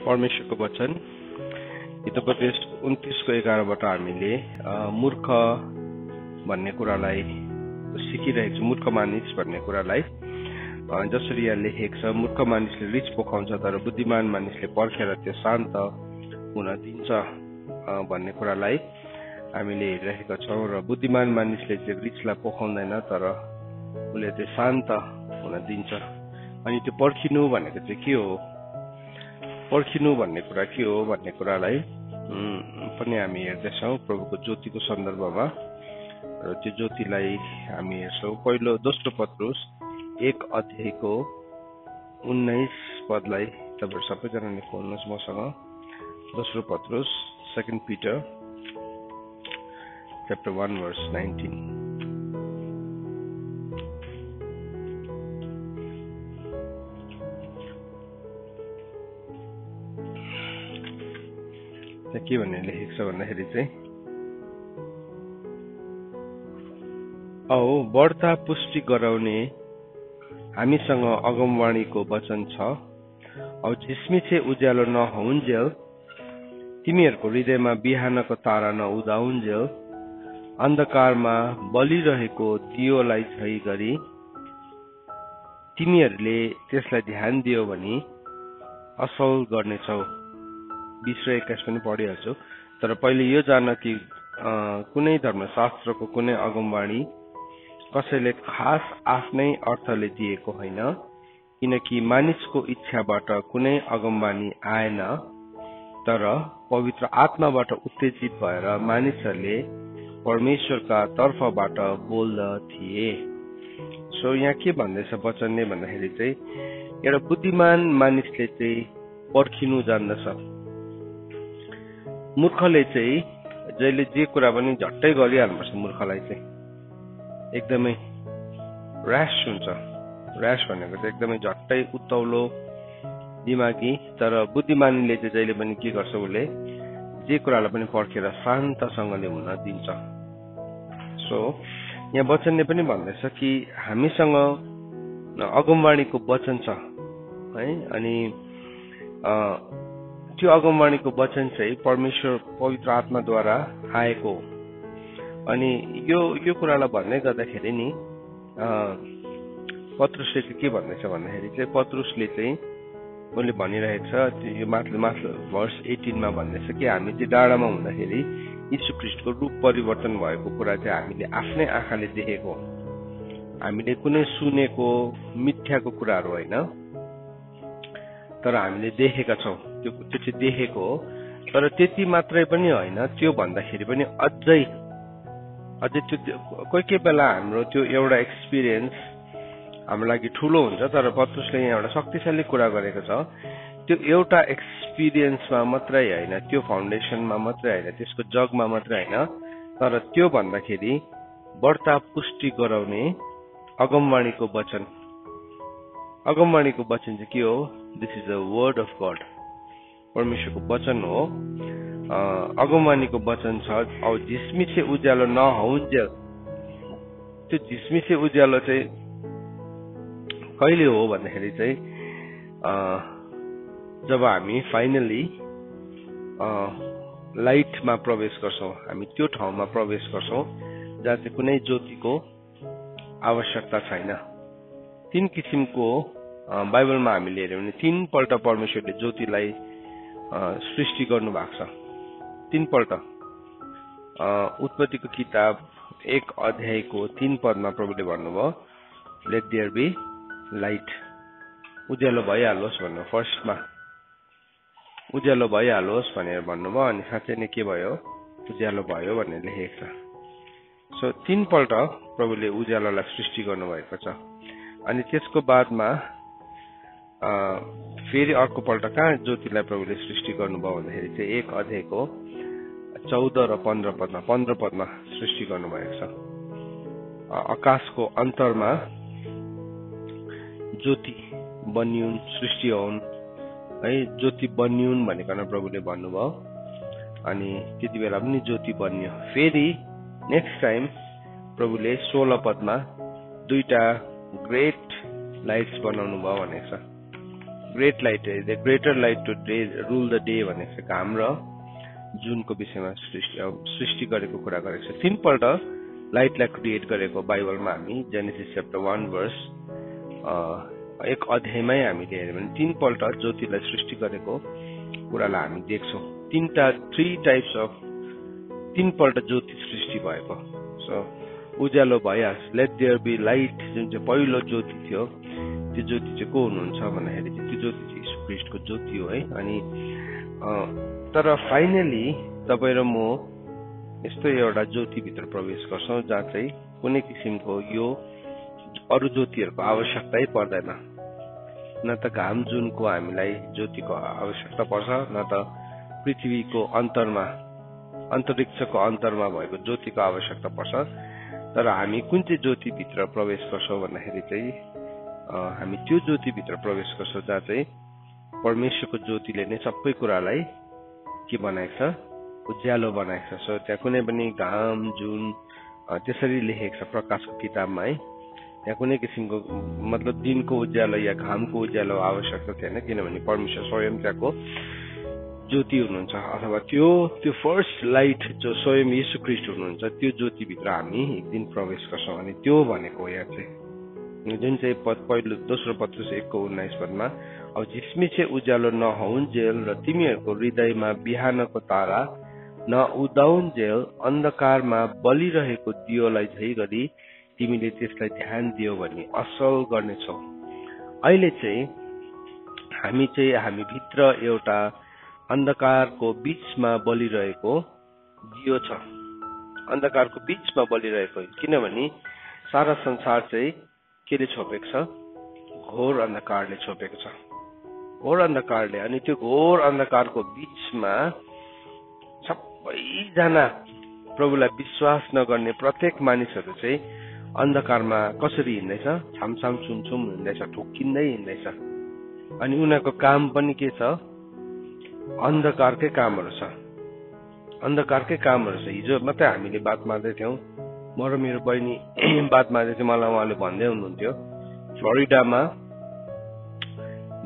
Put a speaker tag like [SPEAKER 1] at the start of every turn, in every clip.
[SPEAKER 1] परमेश्वरको वचन हितोपदेश 29:11बाट हामीले मूर्ख भन्ने कुरालाई सिकिरहेको छौँ। मूर्ख मानिस भन्ने कुरालाई जसरी यहाँ लेखेको छ, मूर्ख मानिसले रिच पोखाउँछ तर बुद्धिमान मानिसले पर्खेर त्यो शान्त हुन दिन्छ भन्ने कुरालाई हामीले हेरिरहेका छौँ। र बुद्धिमान मानिसले चाहिँ रिचलाई पोखाउँदैन तर उसले त्यो शान्त हुन दिन्छ। अनि त्यो पर्खिनु भनेको चाहिँ के हो, पर्खिनु भन्ने कुरा के हो भन्ने कुरालाई पनि हामी हेर्दैछौँ प्रभुको ज्योतिको सन्दर्भमा। र त्यो ज्योतिलाई हामी हेर्छौँ पहिलो दोस्रो पत्रुस 1:19 तपाईहरु सबैजनाले खोल्नुहोस् मसँग। दोस्रो पत्रुस 2 Peter chapter 1:19। के भन्ने लेखेको छ भन्दाखेरि चाहिँ औ बढ्ता पुष्टि गराउने हामीसँग अगमवाणीको वचन छ। औ झिसमिसे उज्यालो नहुन्जेल तिमीहरूको हृदयमा बिहानको तारा नउदाउन्जेल अन्धकारमा बलिरहेको दियोलाई झै गरी तिमीहरूले त्यसलाई ध्यान दियो भने असल गर्नेछौ। 20 र 21 पनि पढिहाल्छु। तर पहिले यो जान कि कुनै धर्मशास्त्रको कुनै अगमवाणी कसैले खास आफ्नै अर्थले दिएको होइन, किनकि मानिसको इच्छाबाट कुनै अगमवाणी आएन, तर पवित्र आत्माबाट उत्तेजित भएर मानिसहरूले परमेश्वरका तर्फबाट बोल्दथिए। सो यहाँ के भन्दैछ वचनले भन्दाखेरि चाहिँ एउटा बुद्धिमान मानिसले चाहिँ पर्खिनु जान्दछ। मूर्खले चाहिँ जहिले जे कुरा पनि झट्टै गरिहाल्नुपर्छ। मूर्खलाई चाहिँ एकदमै र्याश हुन्छ। र्याश भनेको चाहिँ एकदमै झट्टै उत्ताउलो दिमागी। तर बुद्धिमानीले चाहिँ जहिले पनि के गर्छ, उसले जे कुरालाई पनि पर्खेर शान्तसँगले हुन दिन्छ। सो यहाँ वचनले पनि भन्दैछ कि हामीसँग अगमवाणीको वचन छ है। अनि त्यो अगमवाणीको वचन चाहिँ परमेश्वर पवित्र आत्माद्वारा आएको। अनि यो कुरालाई भन्दै गर्दाखेरि नि पत्रुसले चाहिँ के भन्दैछ भन्दाखेरि चाहिँ पत्रुसले चाहिँ उनले भनिरहेको छ, यो माथि भर्स 18 भन्दैछ कि हामी चाहिँ डाँडामा हुँदाखेरि यीशु ख्रीष्टको रूप परिवर्तन भएको कुरा चाहिँ हामीले आफ्नै आँखाले देखेको, हामीले कुनै सुनेको मिथ्याको कुराहरू होइन, तर हामीले देखेका छौँ। त्यो चाहिँ देखेको हो। तर त्यति मात्रै पनि होइन, त्यो भन्दाखेरि पनि अझै त्यो कोही बेला हाम्रो त्यो एउटा एक्सपिरियन्स हाम्रो लागि ठुलो हुन्छ। तर पत्रुसले यहाँ एउटा शक्तिशाली कुरा गरेको छ। त्यो एउटा एक्सपिरियन्समा मात्रै होइन, त्यो फाउन्डेसनमा मात्रै होइन, त्यसको जगमा मात्रै होइन, तर त्यो भन्दाखेरि बढ्ता पुष्टि गराउने अगमवाणीको वचन। अगमवाणीको वचन चाहिँ के हो? This is the word of God. परमेश्वरको वचन हो। अगमवाणीको वचन छ। औ झिसमिसे उज्यालो नहुन्जेल, त्यो झिसमिसे उज्यालो चाहिँ कहिले हो भन्दाखेरि चाहिँ जब हामी फाइनली लाइटमा प्रवेश गर्छौँ, हामी त्यो ठाउँमा प्रवेश गर्छौँ जहाँ चाहिँ कुनै ज्योतिको आवश्यकता छैन। 3 किसिमको बाइबलमा हामीले हेर्यौँ भने 3 पल्ट परमेश्वरले ज्योतिलाई सृष्टि गर्नु भएको छ। 3 पल्ट। उत्पत्तिको किताब 1:3 प्रभुले भन्नुभयो, लेट देयर बी लाइट, उज्यालो भइहालोस् भन्नु। फर्स्टमा उज्यालो भइहालोस् भनेर भन्नुभयो। अनि साँच्चै नै के भयो? उज्यालो भयो भनेर लेखेको छ। सो 3 पल्ट प्रभुले उज्यालोलाई सृष्टि गर्नुभएको छ। अनि त्यसको बादमा फेरि अर्को पल्ट कहाँ ज्योतिलाई प्रभुले सृष्टि गर्नुभयो भन्दाखेरि चाहिँ 1:14 र 15 पदमा सृष्टि गर्नुभएको छ। आकाशको अन्तरमा ज्योति बन्युन्, सृष्टि हुन् है, ज्योति बन्युन् भनिकन प्रभुले भन्नुभयो। अनि त्यति बेला पनि ज्योति बन्यो। फेरि नेक्स्ट टाइम प्रभुले 16 पदमा 2टा ग्रेट लाइट्स बनाउनु भयो भनेको छ। Great light the greater light to rule the day भनेको छ घाम र जुनको विषयमा सृष्टि गरेको कुरा गरेको छ। 3 पल्ट लाइटलाई क्रिएट गरेको बाइबलमा हामी जेनेसिस च्याप्टर 1 वर्स 1 अध्यायमै हामीले हेर्यौँ भने 3 पल्ट ज्योतिलाई सृष्टि गरेको कुरालाई हामी देख्छौँ। 3 टाइप्स अफ 3 पल्ट ज्योति सृष्टि भएको। सो उज्यालो भइहाल्छ, लेट देयर बी लाइट जुन चाहिँ पहिलो ज्योति थियो, त्यो ज्योति चाहिँ को हुनुहुन्छ भन्दाखेरि चाहिँ त्यो ज्योति चाहिँ यीशु ख्रीष्टको ज्योति हो है। अनि तर फाइनली तपाईँ र म यस्तो एउटा ज्योतिभित्र प्रवेश गर्छौँ जहाँ चाहिँ कुनै किसिमको यो अरू ज्योतिहरूको आवश्यकतै पर्दैन। न त घाम जुनको हामीलाई ज्योतिको आवश्यकता पर्छ, न त पृथ्वीको अन्तरिक्षको अन्तरमा भएको ज्योतिको आवश्यकता पर्छ। तर हामी कुन चाहिँ ज्योतिभित्र प्रवेश गर्छौँ भन्दाखेरि चाहिँ हामी त्यो ज्योतिभित्र प्रवेश गर्छौँ जहाँ चाहिँ परमेश्वरको ज्योतिले नै सबै कुरालाई के बनाएको छ, उज्यालो बनाएको छ। सो त्यहाँ कुनै पनि घाम जुन त्यसरी लेखेको छ प्रकाशको किताबमा है, त्यहाँ कुनै किसिमको मतलब दिनको उज्यालो या घामको उज्यालो आवश्यकता थिएन, किनभने परमेश्वर स्वयं त्यहाँको ज्योति हुनुहुन्छ, अथवा त्यो फर्स्ट लाइट जो स्वयं यीशु ख्रीष्ट हुनुहुन्छ त्यो ज्योतिभित्र हामी एक दिन प्रवेश गर्छौँ। अनि त्यो भनेको यहाँ चाहिँ जुन चाहिँ पहिलो दोस्रो पत्रुस 1:19 पदमा अब झिसमिसे उज्यालो नहुन्जेल र तिमीहरूको हृदयमा बिहानको तारा न उदाउन्जेल अन्धकारमा बलिरहेको दियोलाई झै गरी तिमीले त्यसलाई ध्यान दियो भने असल गर्नेछौ। अहिले चाहिँ हामी भित्र एउटा अन्धकारको बीचमा बलिरहेको दियो छ, अन्धकारको बीचमा बलिरहेको, किनभने सारा संसार चाहिँ केले छोपेको छ, घोर अन्धकारले छोपेको छ, घोर अन्धकारले। अनि त्यो घोर अन्धकारको बीचमा सबैजना प्रभुलाई विश्वास नगर्ने प्रत्येक मानिसहरू चाहिँ अन्धकारमा कसरी हिँड्दैछ, छामछाम छुमछुम हिँड्दैछ, ठोक्किँदै हिँड्दैछ। अनि उनीहरूको काम पनि के छ, अन्धकारकै कामहरू छ, अन्धकारकै कामहरू छ। हिजो मात्रै हामीले बात मार्दै थियौँ, म र मेरो बहिनी बात मार्दै थियौँ, मलाई उहाँले भन्दै हुनुहुन्थ्यो फ्लोरिडामा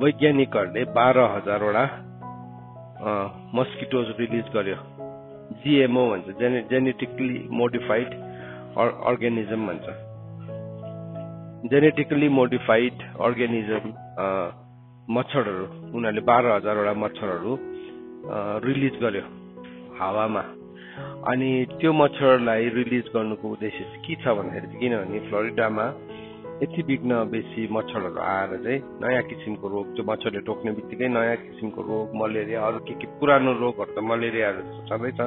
[SPEAKER 1] वैज्ञानिकहरूले 12,000 वटा मस्किटोज रिलिज गर्यो। GMO भन्छ, जेनेटिकली मोडिफाइड अर्गेनिजम भन्छ, जेनेटिकली मोडिफाइड अर्गेनिजम मच्छरहरू उनीहरूले 12,000 वटा मच्छरहरू रिलिज गर्यो हावामा। अनि त्यो मच्छरलाई रिलिज गर्नुको उद्देश्य चाहिँ के छ भन्दाखेरि, किनभने फ्लोरिडामा यति बिघ्न बेसी मच्छरहरू आएर चाहिँ नयाँ किसिमको रोग, त्यो मच्छरले टोक्ने बित्तिकै नयाँ किसिमको रोग, मलेरिया, अरू के पुरानो रोगहरू त मलेरियाहरू छँदैछ,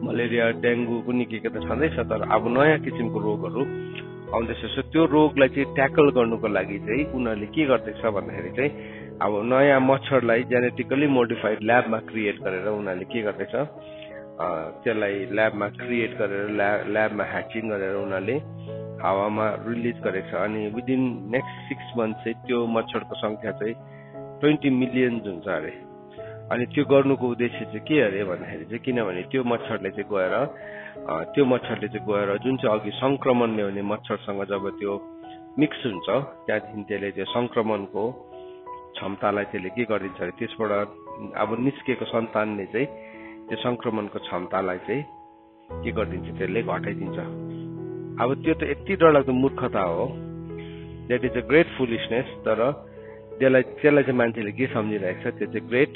[SPEAKER 1] मलेरिया डेङ्गु कुनै के त छँदैछ, तर अब नयाँ किसिमको रोगहरू आउँदैछ। सो त्यो रोगलाई चाहिँ ट्याकल गर्नुको लागि चाहिँ उनीहरूले के गर्दैछ भन्दाखेरि चाहिँ अब नयाँ मच्छरलाई जेनेटिकली मोडिफाइड ल्याबमा क्रिएट गरेर उनीहरूले के गर्दैछ, त्यसलाई ल्याबमा क्रिएट गरेर ल्याबमा ह्याचिङ गरेर उनीहरूले हावामा रिलिज गरेको छ। अनि विदिन नेक्स्ट 6 मन्थ चाहिँ त्यो मच्छरको संख्या चाहिँ 20 मिलियन हुन्छ अरे। अनि त्यो गर्नुको उद्देश्य चाहिँ के अरे भन्दाखेरि चाहिँ, किनभने त्यो मच्छरले चाहिँ गएर जुन चाहिँ अघि संक्रमण ल्याउने मच्छरसँग जब त्यो मिक्स हुन्छ, त्यहाँदेखि त्यसले त्यो संक्रमणको क्षमतालाई त्यसले के गरिदिन्छ अरे, त्यसबाट अब निस्केको सन्तानले चाहिँ त्यो संक्रमणको क्षमतालाई चाहिँ के गरिदिन्छ, त्यसले घटाइदिन्छ। अब त्यो त यति डरलाग्दो मूर्खता हो, that is a great foolishness. तर त्यसलाई चाहिँ मान्छेले के सम्झिरहेको छ, त्यो चाहिँ ग्रेट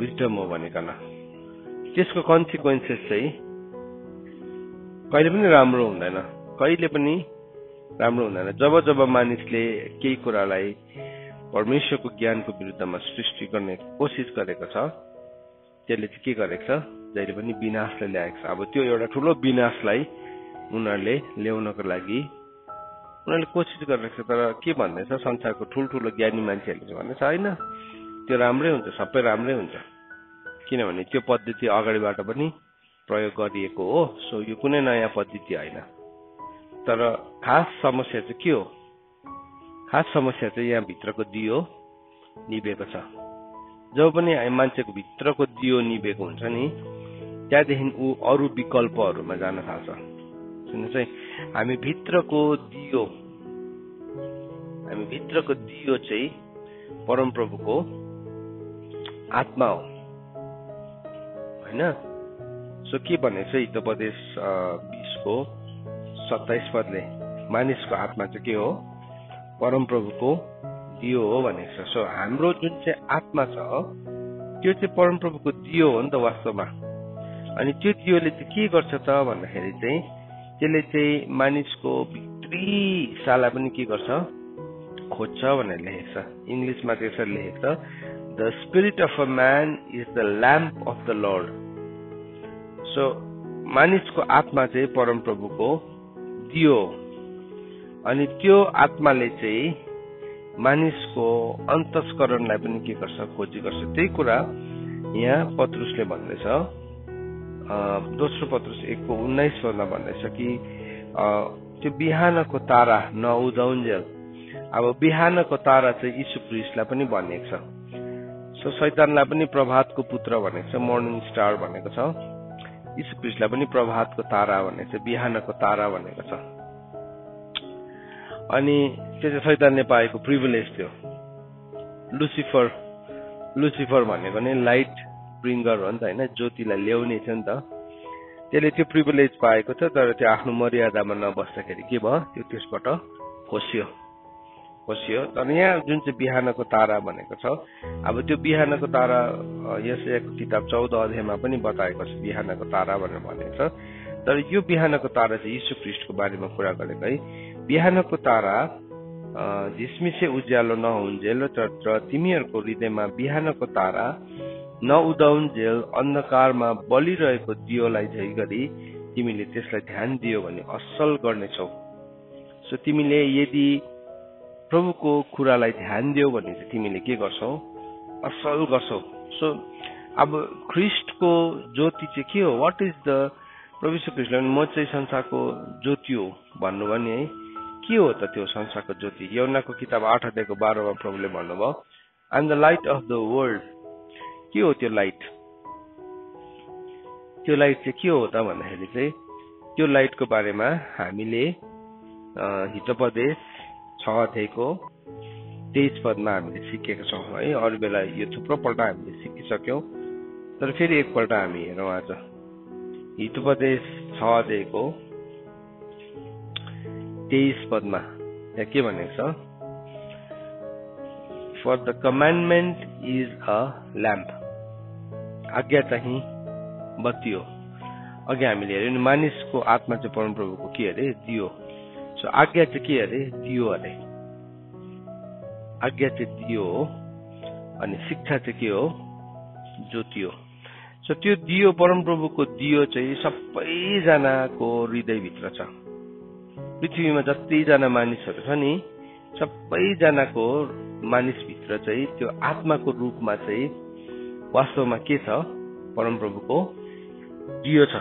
[SPEAKER 1] विजडम हो भनिकन। त्यसको कन्सिक्वेन्सेस चाहिँ कहिले पनि राम्रो हुँदैन, कहिले पनि राम्रो हुँदैन। जब मानिसले केही कुरालाई परमेश्वरको ज्ञानको विरुद्धमा सृष्टि गर्ने कोसिस गरेको छ, त्यसले चाहिँ के गरेको छ, जहिले पनि विनाशलाई ल्याएको छ। अब त्यो एउटा ठुलो विनाशलाई उनीहरूले ल्याउनको लागि उनीहरूले कोसिस गरिरहेको छ। तर के भन्दैछ संसारको ठुल्ठुलो ज्ञानी मान्छेहरूले चाहिँ भन्दैछ होइन, त्यो राम्रै हुन्छ, सबै राम्रै हुन्छ, किनभने त्यो पद्धति अगाडिबाट पनि प्रयोग गरिएको हो। सो यो कुनै नयाँ पद्धति होइन। तर खास समस्या चाहिँ के हो, खास समस्या चाहिँ यहाँ भित्रको दियो निभेको छ। जब पनि मान्छेको भित्रको दियो निभेको हुन्छ नि, त्यहाँदेखि ऊ अरू विकल्पहरूमा जान थाल्छ। सुन्नुहोस् है, हामी भित्रको दियो चाहिँ परमप्रभुको आत्मा हो हैन। सो के भनेको छ हितोपदेश 20:27 पदले मानिसको आत्मा चाहिँ के हो? परमप्रभुको दियो हो भनेको छ। सो हाम्रो जुन चाहिँ आत्मा छ त्यो चाहिँ परमप्रभुको दियो हो नि त वास्तवमा। अनि त्यो दियोले चाहिँ के गर्छ त भन्दाखेरि चाहिँ त्यसले चाहिँ मानिसको भित्री साला पनि के गर्छ? खोज्छ भनेर लेखेको छ। इङ्ग्लिसमा चाहिँ यसरी लेखेको छ, the spirit of a man is the lamp of the lord. So मानिसको आत्मा चाहिँ परमप्रभुको दियो अनि त्यो आत्माले चाहिँ मानिसको अन्तस्करणलाई पनि के गर्छ? खोजी गर्छ। त्यही कुरा यहाँ पत्रुसले भन्दैछ, दोस्रो पत्रुस 1:19 पदमा भन्दैछ कि त्यो बिहानको तारा नउदाउन्जेल। अब बिहानको तारा चाहिँ यीशु ख्रीष्टलाई पनि भनिएको छ। सो शैतानलाई पनि प्रभातको पुत्र भनेको छ, मर्निङ स्टार भनेको छ। यीशु ख्रीष्टलाई पनि प्रभातको तारा भनेको छ, बिहानको तारा भनेको छ। अनि त्यो चाहिँ शैतानले पाएको प्रिभिलेज थियो। लुसिफर भनेको नै लाइट ब्रिङ्गर हो नि त हैन, ज्योतिलाई ल्याउने थियो नि त। त्यसले त्यो प्रिभिलेज पाएको छ, तर त्यो आफ्नो मर्यादामा नबस्दाखेरि के भयो? त्यो त्यसबाट खोसियो। तर यहाँ जुन चाहिँ बिहानको तारा भनेको छ, अब त्यो बिहानको तारा यशायाको किताब 14 अध्यायमा पनि बताएको छ बिहानको तारा भनेर भनेको छ। तर यो बिहानको तारा चाहिँ यीशु ख्रीष्टको बारेमा कुरा गरेको है। बिहानको तारा झिसमिसे उज्यालो नहुन्जेल र तिमीहरूको हृदयमा बिहानको तारा नउदाउन्जेल अन्धकारमा बलिरहेको दियोलाई झै गरी तिमीले त्यसलाई ध्यान दियो भने असल गर्नेछौ। सो तिमीले यदि प्रभुको कुरालाई ध्यान दियो भने चाहिँ तिमीले के गर्छौ? असल गर्छौ। सो अब ख्रीष्टको ज्योति चाहिँ के हो? वाट इज द प्रभु यीशु ख्रीष्टले म चाहिँ संसारको ज्योति हो भन्नुभयो नि है। के हो त त्यो संसारको ज्योति? यूहन्नाको किताब 8:12 प्रभुले भन्नुभयो, I am the light of the world. के हो त्यो लाइट? त्यो लाइट चाहिँ के हो त भन्दाखेरि चाहिँ त्यो लाइटको बारेमा हामीले हितोपदेश 6:23 पदमा हामीले सिकेका छौँ है। अरू बेला यो थुप्रो पल्ट हामीले सिकिसक्यौँ, तर फेरि एकपल्ट हामी हेरौँ आज। हितोपदेश 6:23 पदमा यहाँ के भनेको छ? For the commandment is a lamp. आज्ञा चाहिँ बत्ती हो। अघि हामीले हेर्यौँ नि मानिसको आत्मा चाहिँ परमप्रभुको के अरे? दियो। सो आज्ञा चाहिँ के अरे? दियो अरे। आज्ञा चाहिँ दियो हो अनि शिक्षा चाहिँ के हो? ज्योति हो। सो त्यो दियो परमप्रभुको दियो चाहिँ सबैजनाको हृदयभित्र छ। पृथ्वीमा जतिजना मानिसहरू छ नि सबैजनाको मानिसभित्र चाहिँ त्यो आत्माको रूपमा चाहिँ वास्तवमा के छ? परमप्रभुको दियो छ।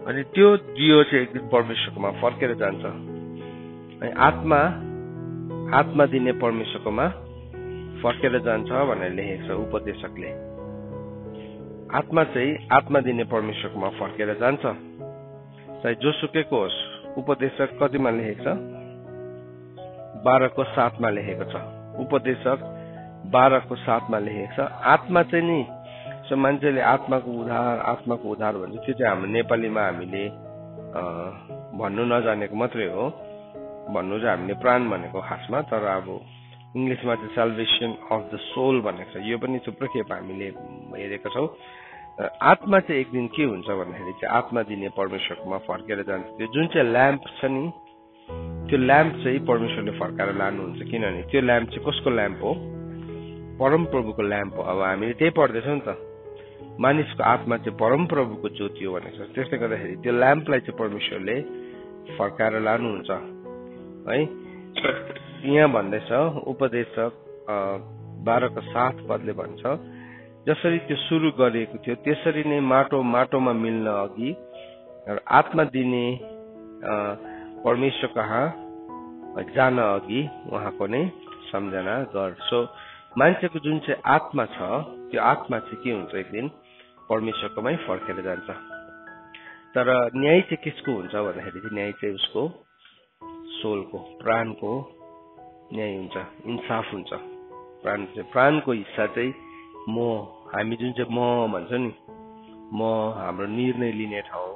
[SPEAKER 1] अनि त्यो दियो चाहिँ एक दिन परमेश्वरकोमा फर्केर जान्छ। अनि आत्मा दिने परमेश्वरकोमा फर्केर जान्छ भनेर लेखेको छ उपदेशकले। आत्मा चाहिँ आत्मा दिने परमेश्वरकोमा फर्केर जान्छ, चाहे जोसुकैको होस्। उपदेशक कतिमा लेखेको छ? 12:7 लेखेको छ। उपदेशक 12:7 लेखेको छ। आत्मा चाहिँ नि सो मान्छेले आत्माको उद्धार भन्छ, त्यो चाहिँ हाम्रो नेपालीमा हामीले भन्नु नजानेको मात्रै हो। भन्नु चाहिँ हामीले प्राण भनेको खासमा, तर अब इङ्ग्लिसमा चाहिँ साल्भेसन अफ द सोल भनेको छ। यो पनि थुप्रो खेप हामीले हेरेका छौँ। आत्मा चाहिँ एक दिन के हुन्छ भन्दाखेरि चाहिँ आत्मा दिने परमेश्वरकोमा फर्केर जान्छ। त्यो जुन चाहिँ ल्याम्प छ नि त्यो ल्याम्प चाहिँ परमेश्वरले फर्काएर लानुहुन्छ, किनभने त्यो ल्याम्प चाहिँ कसको ल्याम्प हो? परमप्रभुको ल्याम्प हो। अब हामीले त्यही पढ्दैछौँ नि त, मानिसको आत्मा चाहिँ परमप्रभुको ज्योति हो भनेको छ। त्यसले गर्दाखेरि त्यो ल्याम्पलाई चाहिँ परमेश्वरले फर्काएर लानुहुन्छ है। यहाँ भन्दैछ उपदेशक 12:7 पदले भन्छ, जसरी त्यो सुरु गरिएको थियो त्यसरी नै माटोमा मिल्न अघि आत्मा दिने परमेश्वर कहाँ जान अघि उहाँको नै सम्झना गर। सो मान्छेको जुन चाहिँ आत्मा छ त्यो आत्मा चाहिँ के हुन्छ? एक दिन परमेश्वरकोमै फर्केर जान्छ। तर न्याय चाहिँ किसको हुन्छ भन्दाखेरि चाहिँ न्याय चाहिँ उसको सोलको, प्राणको न्याय हुन्छ, इन्साफ हुन्छ प्राणको हिस्सा चाहिँ म, हामी जुन चाहिँ म भन्छ नि, म हाम्रो निर्णय लिने ठाउँ।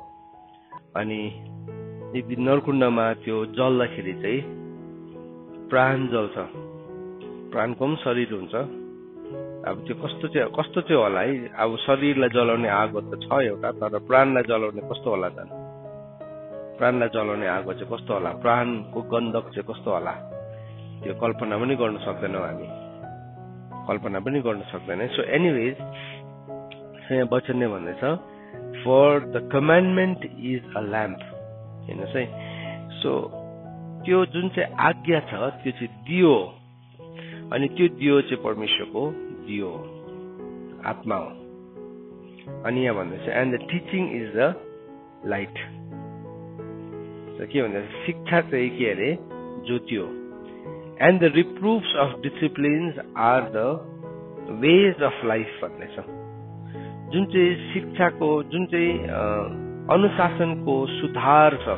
[SPEAKER 1] अनि यदि नरकुण्डमा त्यो जल्दाखेरि चाहिँ प्राण जल्छ, प्राणको पनि शरीर हुन्छ। अब त्यो कस्तो चाहिँ होला है, अब शरीरलाई जलाउने आगो त छ एउटा, तर प्राणलाई जलाउने कस्तो होला त? प्राणलाई जलाउने आगो चाहिँ कस्तो होला, प्राणको गन्धक चाहिँ कस्तो होला, त्यो कल्पना पनि गर्न सक्दैनौँ हामी, कल्पना पनि गर्न सक्दैन। सो एनिवेज, यहाँ वचनले भन्दैछ for the commandment is a lamp, हेर्नुहोस् है। सो त्यो जुन चाहिँ आज्ञा छ त्यो चाहिँ दियो, अनि त्यो दियो चाहिँ परमेश्वरको दियो, आत्मा हो। अनि यहाँ भन्दैछ and the teaching is the light. के भन्दैछ, शिक्षा चाहिँ के अरे, ज्योति हो। And the reproofs of disciplines are the ways of life भन्दैछ। जुन चाहिँ शिक्षाको, जुन चाहिँ अनुशासनको सुधार छ,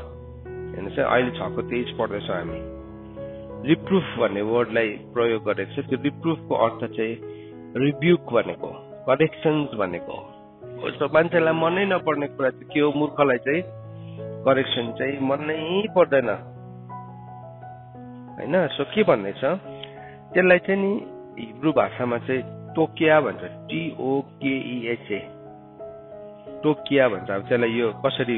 [SPEAKER 1] हेर्नुहोस् है, अहिले 6:23 पढ्दैछौँ हामी। रिप्रुफ भन्ने वर्डलाई प्रयोग गरेको छ। त्यो रिप्रुफको अर्थ चाहिँ रिब्युक भनेको, करेक्सन्स भनेको। मान्छेलाई मनै नपर्ने कुरा चाहिँ के हो, मूर्खलाई चाहिँ करेक्सन चाहिँ मनै पर्दैन होइन। सो के भन्दैछ, त्यसलाई चाहिँ नि हिब्रू भाषामा चाहिँ टोकिया भन्छ, TOKEHA, टोकिया भन्छ। अब त्यसलाई यो कसरी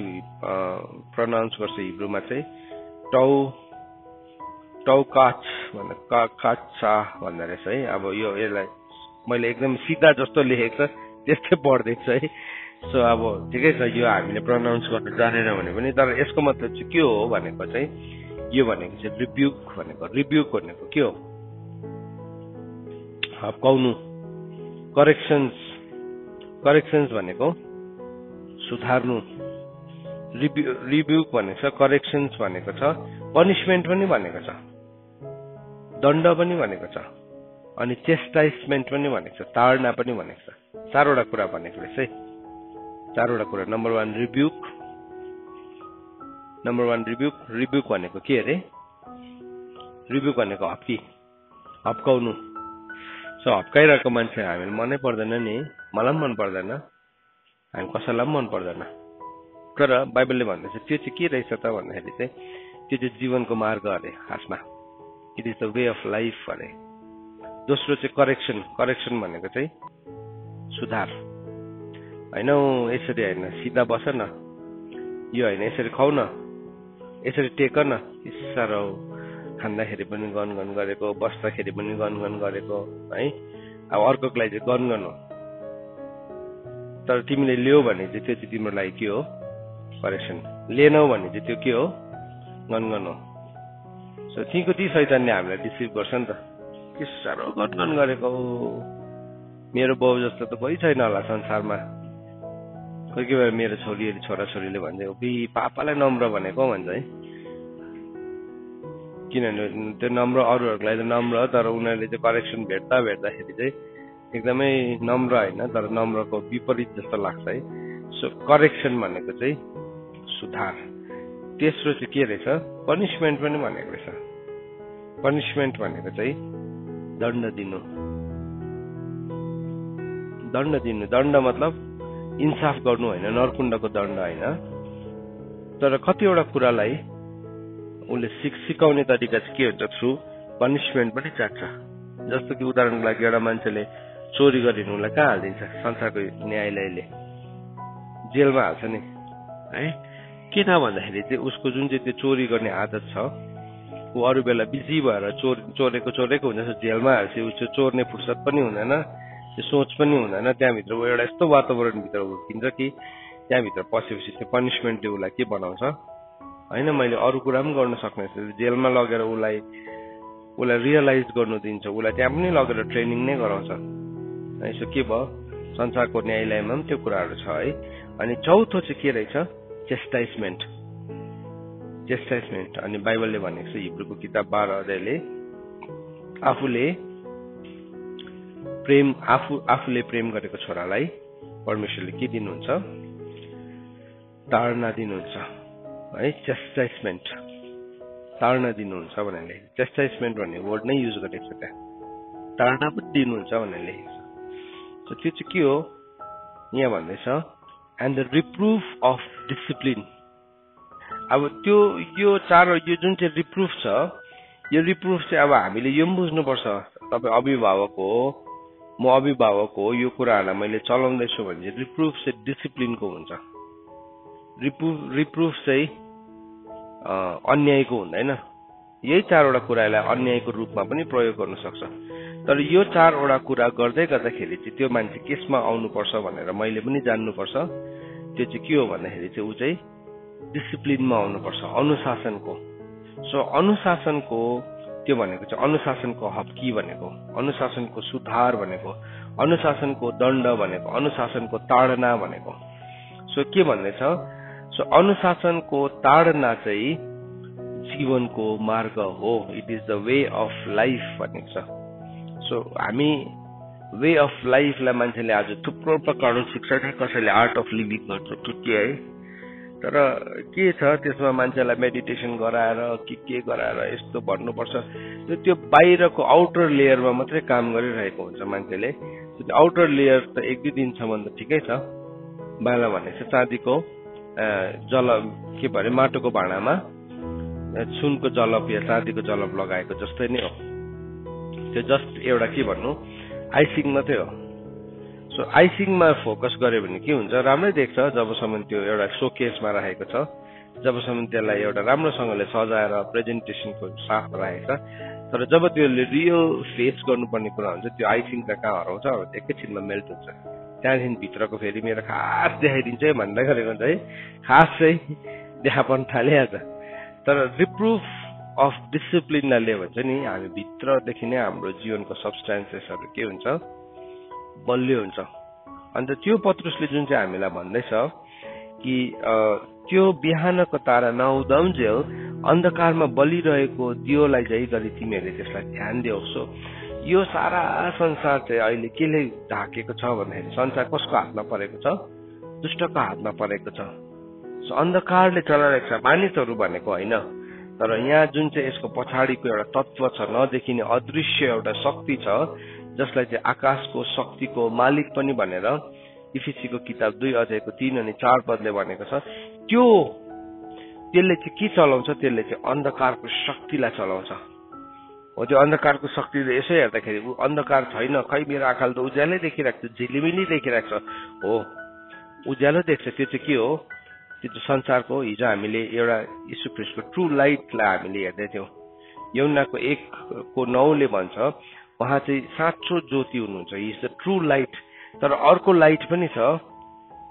[SPEAKER 1] प्रनाउन्स गर्छ हिब्रूमा चाहिँ टौकाच भन्दा काचा भन्दा रहेछ है। अब यसलाई मैले एकदम सिधा जस्तो लेखेको छ त्यस्तै पढ्दैछु है। सो अब ठिकै छ, यो हामीले प्रनाउन्स गर्न जानेन भने पनि, तर यसको मतलब चाहिँ के हो भनेको चाहिँ, यो भनेको चाहिँ रिब्युक भनेको। रिब्युक भनेको के हो, हप्काउनु। करेक्सन्स भनेको सुधार्नु। रिब्युक भनेको छ, करेक्सन्स भनेको छ, पनिसमेन्ट पनि भनेको छ, दण्ड पनि भनेको छ, अनि चेस्टाइसमेन्ट पनि भनेको छ, ताडना पनि भनेको छ। 4वटा कुरा भनेको रहेछ है, 4वटा कुरा। नम्बर 1 रिब्युक, रिब्युक भनेको के अरे, रिब्युक भनेको हप्काउनु। सो हप्काइरहेको मान्छे हामीले मनै पर्दैन नि, मलाई पनि मन पर्दैन, हामी कसैलाई पनि मन पर्दैन। तर बाइबलले भन्दैछ त्यो चाहिँ के रहेछ त भन्दाखेरि चाहिँ त्यो चाहिँ जीवनको मार्ग अरे, खासमा it is the way of life अरे। दोस्रो चाहिँ करेक्सन भनेको चाहिँ सुधार होइन। यसरी होइन, सिधा बस न, यो होइन, यसरी खाऊ न, यसरी टेक न, साह्रो खाँदाखेरि पनि गनगन गरेको, बस्दाखेरि पनि गनगन गरेको है। अब अर्कोको लागि चाहिँ गनगन हो, तर तिमीले ल्याऊ भने चाहिँ त्यो चाहिँ तिम्रो लागि के हो, करेक्सन। लिएनौ भने चाहिँ त्यो के हो, गनगन हो। सो ती शैतानले हामीलाई डिसिभ गर्छ नि त, के साह्रो गनगन गरेको, मेरो बाउ जस्तो त कोही छैन होला संसारमा। कोही कोही बेला मेरो छोराछोरीले भन्छ पापालाई नम्र भनेको भन्छ है। किनभने त्यो नम्र अरूहरूको लागि त नम्र, तर उनीहरूले चाहिँ करेक्सन भेट्दाखेरि चाहिँ एकदमै नम्र होइन, तर नम्रको विपरीत जस्तो लाग्छ है। सो करेक्सन भनेको चाहिँ सुधार। तेस्रो चाहिँ के रहेछ, पनिसमेन्ट पनि भनेको रहेछ। पनिसमेन्ट भनेको चाहिँ दण्ड दिनु। दण्ड मतलब इन्साफ गर्नु होइन, नरकुण्डको दण्ड होइन। तर कतिवटा कुरालाई उसले सिकाउने तरिका चाहिँ के हुन्छ, थ्रु पनिसमेन्ट पनि चाख्छ। जस्तो कि उदाहरणको लागि एउटा मान्छेले चोरी गरिनु, उसलाई कहाँ हालिदिन्छ, संसारको न्यायालयले जेलमा हाल्छ नि है। किन भन्दाखेरि चाहिँ उसको जुन चाहिँ त्यो चोरी गर्ने आदत छ, ऊ अरू बेला बिजी भएर चोरेको हुन्छ, जेलमा हाल्छ, उसको चोर्ने फुर्सद पनि हुँदैन, त्यो सोच पनि हुँदैन। त्यहाँभित्र ऊ एउटा यस्तो वातावरणभित्र हुर्किन्छ कि त्यहाँभित्र पसेपछि त्यो पनिसमेन्टले उसलाई के बनाउँछ होइन, मैले अरू कुरा पनि गर्न सक्ने, जेलमा लगेर उसलाई रियलाइज गर्नु दिन्छ, उसलाई त्यहाँ पनि लगेर ट्रेनिङ नै गराउँछ। यसो के भयो, संसारको न्यायालयमा पनि त्यो कुराहरू छ है। अनि चौथो चाहिँ के रहेछ, चेस्टाइसमेन्ट। अनि बाइबलले भनेको छ हिब्रूको किताब 12 अध्यायले आफूले प्रेम गरेको छोरालाई परमेश्वरले के दिनुहुन्छ, ताडना दिनुहुन्छ है। चेस्टाइसमेन्ट, ताडना दिनुहुन्छ भन्नाले चेस्टाइसमेन्ट भन्ने वर्ड नै युज गरेको छ त्यहाँ ताडना पनि दिनुहुन्छ भनेर लेखेको छ। त्यो चाहिँ के हो यहाँ भन्दैछ, एन्ड द रिप्रुफ अफ डिसिप्लिन। अब त्यो यो जुन चाहिँ रिप्रुफ छ, यो रिप्रुफ चाहिँ अब हामीले यो पनि बुझ्नुपर्छ। तपाईँ अभिभावक हो, म अभिभावक हो, यो कुराहरूलाई मैले चलाउँदैछु भने चाहिँ रिप्रुफ चाहिँ डिसिप्लिनको हुन्छ। रिप्रुफ चाहिँ अन्यायको हुँदैन। यही 4वटा कुरालाई अन्यायको रूपमा पनि प्रयोग गर्न सक्छ। तर यो 4वटा कुरा गर्दै गर्दाखेरि चाहिँ त्यो मान्छे केसमा आउनुपर्छ भनेर मैले पनि जान्नुपर्छ। त्यो चाहिँ के हो भन्दाखेरि चाहिँ ऊ चाहिँ डिसिप्लिनमा आउनुपर्छ, अनुशासनको। सो अनुशासनको त्यो भनेको चाहिँ अनुशासनको हप्की भनेको, अनुशासनको सुधार भनेको, अनुशासनको दण्ड भनेको, अनुशासनको ताडना भनेको। सो के भन्दैछ, सो अनुशासनको ताडना चाहिँ जीवनको मार्ग हो, it is the way of life भनेको छ। सो हामी वे अफ लाइफलाई मान्छेले आज थुप्रो प्रकारको शिक्षा छ, कसैले आर्ट अफ लिभिङ गर्छ के है। तर के छ त्यसमा मान्छेलाई मेडिटेसन गराएर के गराएर यस्तो भन्नुपर्छ, त्यो बाहिरको आउटर लेयरमा मात्रै काम गरिरहेको हुन्छ मान्छेले। त्यो आउटर लेयर त 1-2 दिनसम्म त ठिकै छ। बाला भनेको चाँदीको के भरे माटोको भाँडामा सुनको जलप या चाँदीको जलप लगाएको जस्तै नै हो। त्यो जस्ट एउटा के भन्नु आइसिङ मात्रै हो। सो आइसिङमा फोकस गर्यो भने के हुन्छ, राम्रै देख्छ जबसम्म त्यो एउटा सोकेसमा राखेको छ, जबसम्म त्यसलाई एउटा राम्रोसँगले सजाएर प्रेजेन्टेसनको साथ राखेको छ। तर जब त्यो रियल फेस गर्नुपर्ने कुरा हुन्छ, त्यो आइसिङ त कहाँ हराउँछ, एकैछिनमा मेल्ट हुन्छ। त्यहाँदेखि भित्रको फेरि मेरो खास देखाइदिन्छ है भन्दै गरेको हुन्छ है, खास चाहिँ देखा पर्न थालिहाल्छ। तर रिप्रुफ अफ डिसिप्लिनलाई लियो भने चाहिँ नि हामी भित्रदेखि नै हाम्रो जीवनको सब्सटेन्सेसहरू के हुन्छ, बलियो हुन्छ। अन्त त्यो पत्रुसले जुन चाहिँ हामीलाई भन्दैछ कि त्यो बिहानको तारा नउदाउन्जेल अन्धकारमा बलिरहेको दियोलाई जै गरी तिमीहरूले त्यसलाई ध्यान देऊ। सो यो सारा संसार चाहिँ अहिले केले ढाकेको छ भन्दाखेरि संसार कसको हातमा परेको छ, दुष्टको हातमा परेको छ। सो अन्धकारले चलाइरहेको छ, मानिसहरू भनेको होइन। तर यहाँ जुन चाहिँ यसको पछाडिको एउटा तत्व छ, नदेखिने अदृश्य एउटा शक्ति छ, जसलाई चाहिँ आकाशको शक्तिको मालिक पनि भनेर इफिसीको किताब 2:3 अनि 4 पदले भनेको छ। त्यसले चाहिँ के चलाउँछ, त्यसले चाहिँ अन्धकारको शक्तिलाई चलाउँछ। हो त्यो अन्धकारको शक्तिले यसो हेर्दाखेरि ऊ अन्धकार छैन, खै मेरो आँखाले त उज्यालै देखिरहेको छ, झिलिमिली देखिरहेको छ, हो उज्यालो देख्छ। त्यो चाहिँ के हो, त्यो चाहिँ संसारको हिजो हामीले एउटा यीशु ख्रीष्टको ट्रु लाइटलाई हामीले हेर्दै थियौँ। यूहन्नाको 1:9 भन्छ उहाँ चाहिँ साँचो ज्योति हुनुहुन्छ, he is the true light. तर अर्को लाइट पनि छ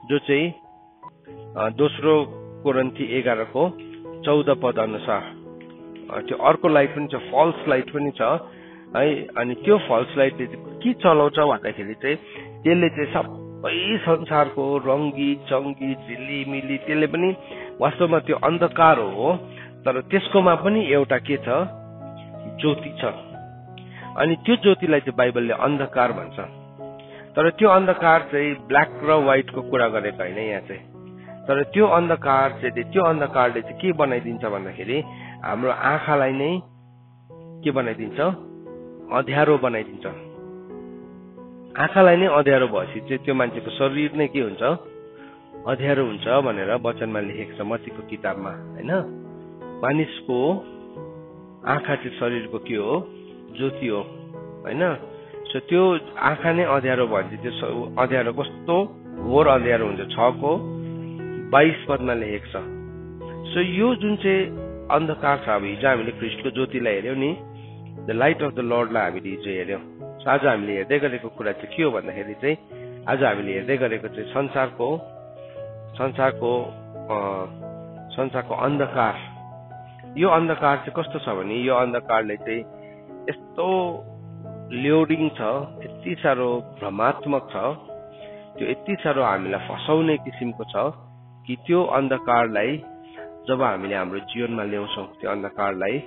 [SPEAKER 1] जो चाहिँ 2 कोरिन्थी 11:14 पद अनुसार त्यो अर्को लाइट पनि छ, फल्स लाइट पनि छ है। अनि त्यो फल्स लाइटले के चलाउँछ भन्दाखेरि चाहिँ त्यसले चाहिँ सबै संसारको रङ्गी चङ्गी झिलिमिली त्यसले पनि वास्तवमा त्यो अन्धकार हो, तर त्यसकोमा पनि एउटा के छ, ज्योति छ। अनि त्यो ज्योतिलाई चाहिँ बाइबलले अन्धकार भन्छ। तर त्यो अन्धकार चाहिँ ब्ल्याक र व्हाइटको कुरा गरेको होइन यहाँ चाहिँ। तर त्यो अन्धकारले चाहिँ के बनाइदिन्छ भन्दाखेरि हाम्रो आँखालाई नै के बनाइदिन्छ, अँध्यारो बनाइदिन्छ। आँखालाई नै अँध्यारो भएपछि चाहिँ त्यो मान्छेको शरीर नै के हुन्छ, अँध्यारो हुन्छ भनेर वचनमा लेखेको छ मत्तीको किताबमा होइन। मानिसको आँखा चाहिँ शरीरको के हो, ज्योति हो होइन। सो त्यो आँखा नै अँध्यारो भएपछि त्यो अँध्यारो कस्तो घोर अँध्यारो हुन्छ, 6:22 पदमा लेखेको छ। सो यो जुन चाहिँ अन्धकार छ, अब हिजो हामीले ख्रीष्टको ज्योतिलाई हेऱ्यौँ नि, द लाइट अफ द लर्डलाई हामीले हिजो हेऱ्यौँ। सो आज हामीले हेर्दै गरेको कुरा चाहिँ के हो भन्दाखेरि चाहिँ आज हामीले हेर्दै गरेको चाहिँ संसारको अन्धकार। यो अन्धकार चाहिँ कस्तो छ भने यो अन्धकारले चाहिँ यस्तो ल्योडिङ छ, यति साह्रो भ्रमात्मक छ, त्यो यति साह्रो हामीलाई फसाउने किसिमको छ कि त्यो अन्धकारलाई जब हामीले हाम्रो जीवनमा ल्याउँछौँ, त्यो अन्धकारलाई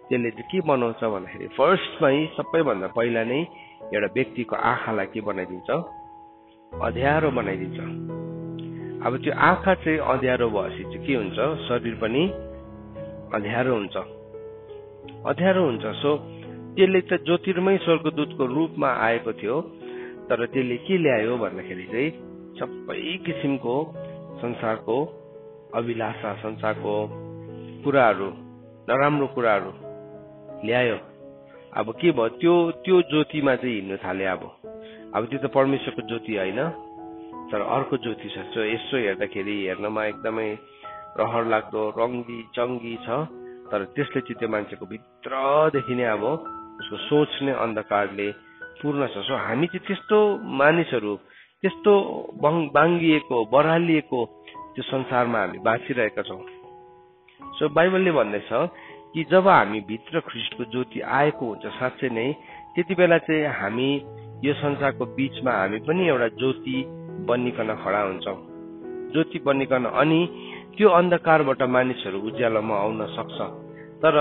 [SPEAKER 1] त्यसले चाहिँ के बनाउँछ भन्दाखेरि फर्स्टमै सबैभन्दा पहिला नै एउटा व्यक्तिको आँखालाई के बनाइदिन्छ, अँध्यारो बनाइदिन्छ। अब त्यो आँखा चाहिँ अँध्यारो भएपछि चाहिँ के हुन्छ, शरीर पनि अँध्यारो हुन्छ। सो त्यसले त ज्योतिर्मय स्वर्गदूतको रूपमा आएको थियो, तर त्यसले के ल्यायो भन्दाखेरि चाहिँ सबै किसिमको संसारको अभिलाषा, संसारको कुराहरू, नराम्रो कुराहरू ल्यायो। अब के भयो, त्यो ज्योतिमा चाहिँ हिँड्नु थाले। अब त्यो त परमेश्वरको ज्योति होइन, तर अर्को ज्योति छ। यसो हेर्दाखेरि हेर्नमा एकदमै रहर लाग्दो, रङ्गी चङ्गी छ, तर त्यसले चाहिँ त्यो मान्छेको भित्रदेखि नै अब उसको सोच नै अन्धकारले पूर्ण छ। सो हामी चाहिँ त्यस्तो मानिसहरू, त्यस्तो बाङ्गिएको, बरालिएको त्यो संसारमा हामी बाँचिरहेका छौँ। सो बाइबलले भन्दैछ कि जब हामी भित्र ख्रीष्टको ज्योति आएको हुन्छ साँच्चै नै, त्यति बेला चाहिँ हामी यो संसारको बीचमा हामी पनि एउटा ज्योति बनिकन खडा हुन्छौँ, ज्योति बनिकन। अनि त्यो अन्धकारबाट मानिसहरू उज्यालोमा आउन सक्छ। तर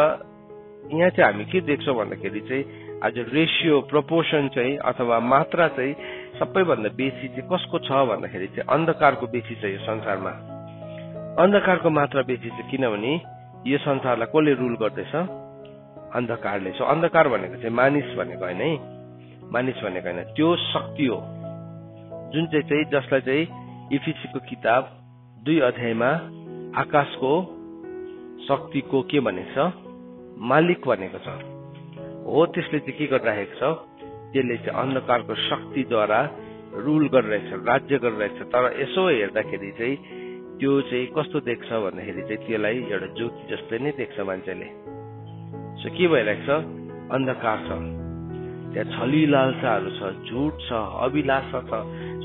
[SPEAKER 1] यहाँ चाहिँ हामी के देख्छौँ भन्दाखेरि चाहिँ आज रेसियो, प्रोपोर्सन चाहिँ अथवा मात्रा चाहिँ सबैभन्दा बेसी चाहिँ कसको छ भन्दाखेरि चाहिँ अन्धकारको बेसी छ यो संसारमा। अन्धकारको मात्रा बेसी छ, किनभने यो संसारलाई कसले रुल गर्दैछ? अन्धकारले। सो अन्धकार भनेको चाहिँ मानिस भनेको होइन है, मानिस भनेको होइन, त्यो शक्ति हो जुन चाहिँ जसलाई चाहिँ इफिसीको किताब 2 अध्यायमा आकाशको शक्तिको के भनेको छ? मालिक भनेको छ। हो, त्यसले चाहिँ के गरिरहेको छ? त्यसले चाहिँ अन्धकारको शक्तिद्वारा रुल गरिरहेछ, राज्य गरिरहेछ। तर यसो हेर्दाखेरि चाहिँ त्यो चाहिँ कस्तो देख्छ भन्दाखेरि चाहिँ त्यसलाई एउटा ज्योति जस्तै नै देख्छ मान्छेले। सो के भइरहेको छ? अन्धकार छ, त्यहाँ छली लालसाहरू छ, झुट छ, अभिलाषा छ।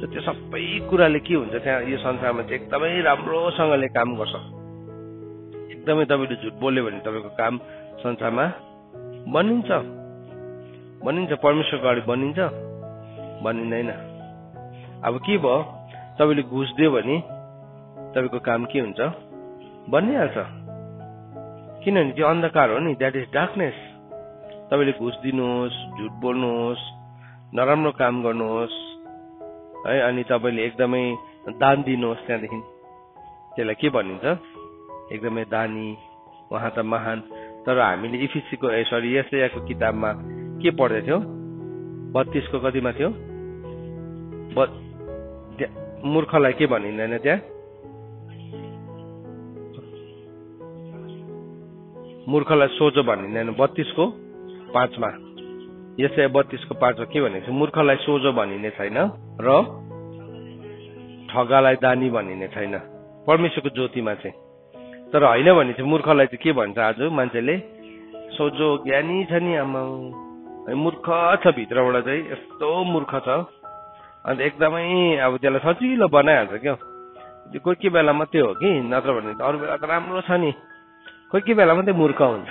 [SPEAKER 1] सो त्यो सबै कुराले के हुन्छ त्यहाँ यो संसारमा चाहिँ एकदमै राम्रोसँगले काम गर्छ। एकदमै तपाईँले झुट बोल्यो भने तपाईँको काम संसारमा बनिन्छ, परमेश्वरको अगाडि बनिन्छ, बनिँदैन। अब के भयो, तपाईँले घुस दियो भने तपाईँको काम के हुन्छ? बनिहाल्छ, किनभने त्यो अन्धकार हो नि, द्याट इज डार्कनेस। तपाईँले घुस दिनुहोस्, झुट बोल्नुहोस्, नराम्रो काम गर्नुहोस् है, अनि तपाईँले एकदमै दान दिनुहोस्, त्यहाँदेखि त्यसलाई के भनिन्छ? एकदमै दानी, उहाँ त महान। तर हामीले इफिसीको यशायाको किताबमा के पढ्दै थियौँ? 32 को कतिमा थियो? मूर्खलाई के भनिँदैन त्यहाँ? मूर्खलाई सोझो भनिँदैन। 32 को 5 मा, यशाया 32 को 5 के भनेको छ? मूर्खलाई सोझो भनिने छैन र ठगालाई दानी भनिने छैन परमेश्वरको ज्योतिमा चाहिँ। तर होइन भने चाहिँ मूर्खलाई चाहिँ के भन्छ? आज मान्छेले सोझो ज्ञानी छ नि, आमा मूर्ख छ, भित्रबाट चाहिँ यस्तो मूर्ख छ। अन्त एकदमै अब त्यसलाई सजिलो बनाइहाल्छ क्या। त्यो कोही कोही बेला मात्रै हो कि, नत्र भने त अरू बेला त राम्रो छ नि, कोही कोही बेला मात्रै मूर्ख हुन्छ।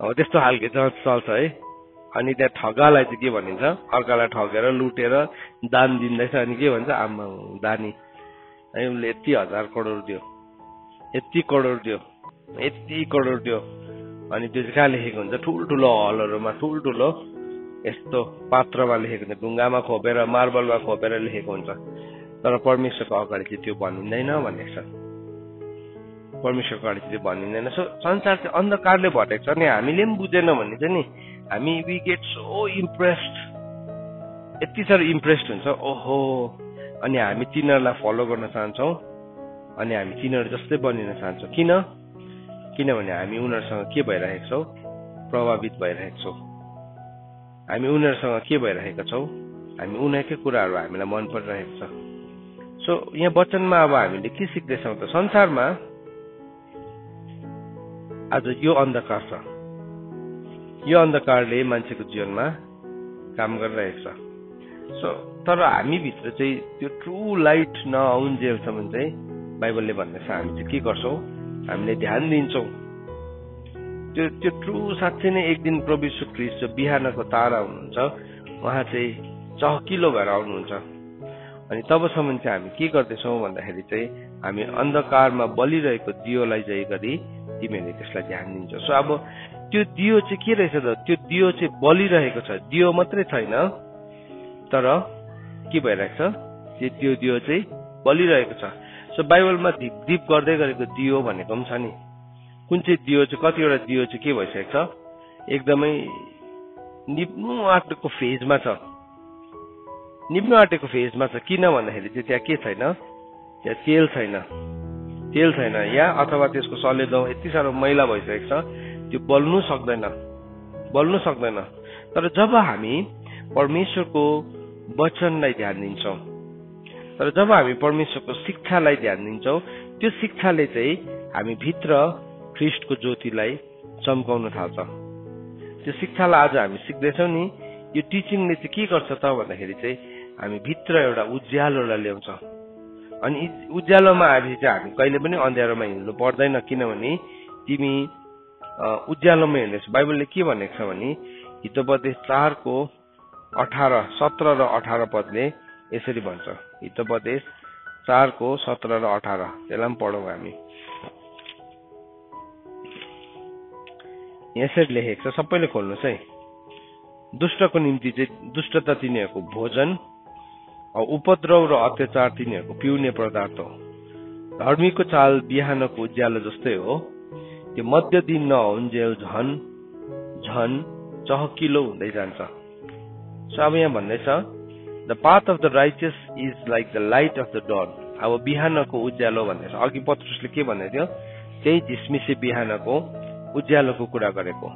[SPEAKER 1] अब त्यस्तो खालको चल्छ है। अनि त्यहाँ ठगालाई चाहिँ के भनिन्छ? अर्कालाई ठगेर लुटेर दान दिँदैछ, अनि के भन्छ? आमा दानी है, उसले यति 1000 करोड दियो, यति करोड दियो, यति करोड दियो। अनि त्यो चाहिँ कहाँ लेखेको हुन्छ? ठुल्ठुलो हलहरूमा, ठुल्ठुलो यस्तो पात्रमा लेखेको हुन्छ, ढुङ्गामा खोपेर, मार्बलमा खोपेर लेखेको हुन्छ। तर परमेश्वरको अगाडि चाहिँ त्यो भनिँदैन भनेको छ। परमेश्वरको अगाडि चाहिँ भनिँदैन। सो संसार चाहिँ अन्धकारले भटेको छ नि। हामीले पनि बुझेनौँ भने चाहिँ नि हामी वी गेट सो इम्प्रेस्ड, यति साह्रो इम्प्रेस्ड हुन्छ, ओहो। अनि हामी तिनीहरूलाई फलो गर्न चाहन्छौँ, अनि हामी तिनीहरू जस्तै बनिन चाहन्छौँ। किनभने हामी उनीहरूसँग के भइरहेको छौँ? प्रभावित भइरहेको छौँ। हामी उनीहरूसँग के भइरहेका छौँ? हामी उनीहरूकै कुराहरू हामीलाई मन परिरहेको छ। सो यहाँ वचनमा अब हामीले के सिक्दैछौँ त? संसारमा आज यो अन्धकार छ, यो अन्धकारले मान्छेको जीवनमा काम गरिरहेको छ। सो तर हामीभित्र चाहिँ त्यो ट्रु लाइट नआउन्जेलसम्म चाहिँ बाइबलले भन्दैछ हामी चाहिँ के गर्छौँ? हामीले ध्यान दिन्छौँ। त्यो ट्रु साँच्चै नै एक दिन प्रभु यीशु ख्रीष्ट जो बिहानको तारा हुनुहुन्छ, उहाँ चाहिँ चहकिलो भएर आउनुहुन्छ। अनि तबसम्म चाहिँ हामी के गर्दैछौँ भन्दाखेरि चाहिँ हामी अन्धकारमा बलिरहेको दियोलाई चाहिँ गरी तिमीहरूले त्यसलाई ध्यान दिन्छौ। सो अब त्यो दियो चाहिँ के रहेछ त? त्यो दियो चाहिँ बलिरहेको छ, दियो मात्रै छैन, तर के भइरहेको छ? त्यो दियो चाहिँ बलिरहेको छ। सो बाइबलमा धिप गर्दै गरेको दियो भनेको पनि छ नि। कुन चाहिँ दियो चाहिँ, कतिवटा दियो चाहिँ के भइसकेको छ? एकदमै निप्नु आँटेको फेजमा छ। निप्नु आँटेको फेजमा छ किन भन्दाखेरि चाहिँ त्यहाँ के छैन, त्यहाँ तेल छैन या अथवा त्यसको सलेदो यति साह्रो मैला भइसकेको छ त्यो बल्नु सक्दैन। तर जब हामी परमेश्वरको वचनलाई ध्यान दिन्छौँ, तर जब हामी परमेश्वरको शिक्षालाई ध्यान दिन्छौँ, त्यो शिक्षाले चाहिँ हामी भित्र ख्रीष्टको ज्योतिलाई चम्काउन थाल्छ। त्यो शिक्षालाई आज हामी सिक्दैछौँ नि, यो टिचिङले चाहिँ के गर्छ त भन्दाखेरि चाहिँ हामी भित्र एउटा उज्यालोलाई ल्याउँछ। अनि उज्यालोमा आएपछि चाहिँ हामी कहिले पनि अँध्यारोमा हिँड्नु पर्दैन, किनभने तिमी उज्यालोमा हिँड्दैछ। बाइबलले के भनेको छ भने हितोपदेश 4 18 17 र 18 पदले यसरी भन्छ। हितोपदेश 4 17 र 18 त्यसलाई पनि पढौँ हामी। यसरी लेखेको छ, सबैले खोल्नुहोस् है। दुष्टको निम्ति चाहिँ दुष्टता तिनीहरूको भोजन, उपद्रव र अत्याचार तिनीहरूको पिउने पदार्थ हो। धर्मीको चाल बिहानको उज्यालो जस्तै हो, त्यो मध्य दिन नहुन्जेल झन झन चहकिलो हुँदै जान्छ। सो अब यहाँ भन्दैछ the path of the righteous is like the light of the done. अब बिहानको उज्यालो भन्दैछ। अघि पत्रुसले के भन्दै थियो, त्यही झिसमिसे बिहानको उज्यालोको कुरा गरेको।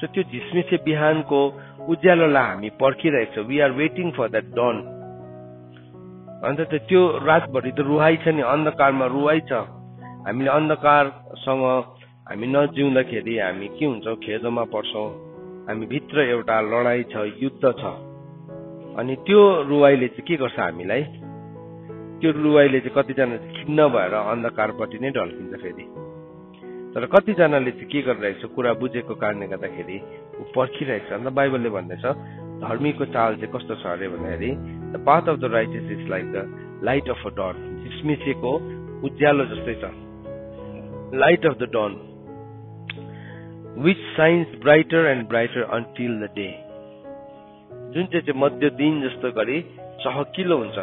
[SPEAKER 1] सो त्यो झिसमिसे बिहानको उज्यालोलाई हामी पर्खिरहेको छौँ। We are waiting for that dawn. अन्त त्यो रातभरि त रुहाई छ नि, अन्धकारमा रुहाई छ। हामीले अन्धकारसँग हामी नजिउँदाखेरि हामी के हुन्छौँ, खेदमा पर्छौँ। हामी भित्र एउटा लडाई छ, युद्ध छ। अनि त्यो रुवाईले चाहिँ के गर्छ हामीलाई, त्यो रुवाईले चाहिँ कतिजना खिन्न भएर अन्धकारपट्टि नै ढल्किन्छ फेरि। तर कतिजनाले चाहिँ के गरिरहेको छ, कुरा बुझेको कारणले गर्दाखेरि ऊ पर्खिरहेको छ। अन्त बाइबलले भन्दैछ धर्मीको चाल चाहिँ कस्तो छ अरे भन्दाखेरि the path of the righteous is like the light of a dawn. झिसमिसेको उज्यालो जस्तै छ, light of the dawn which shines brighter and brighter until the day. जुन चाहिँ मध्य दिन जस्तो गरी चहकिलो हुन्छ।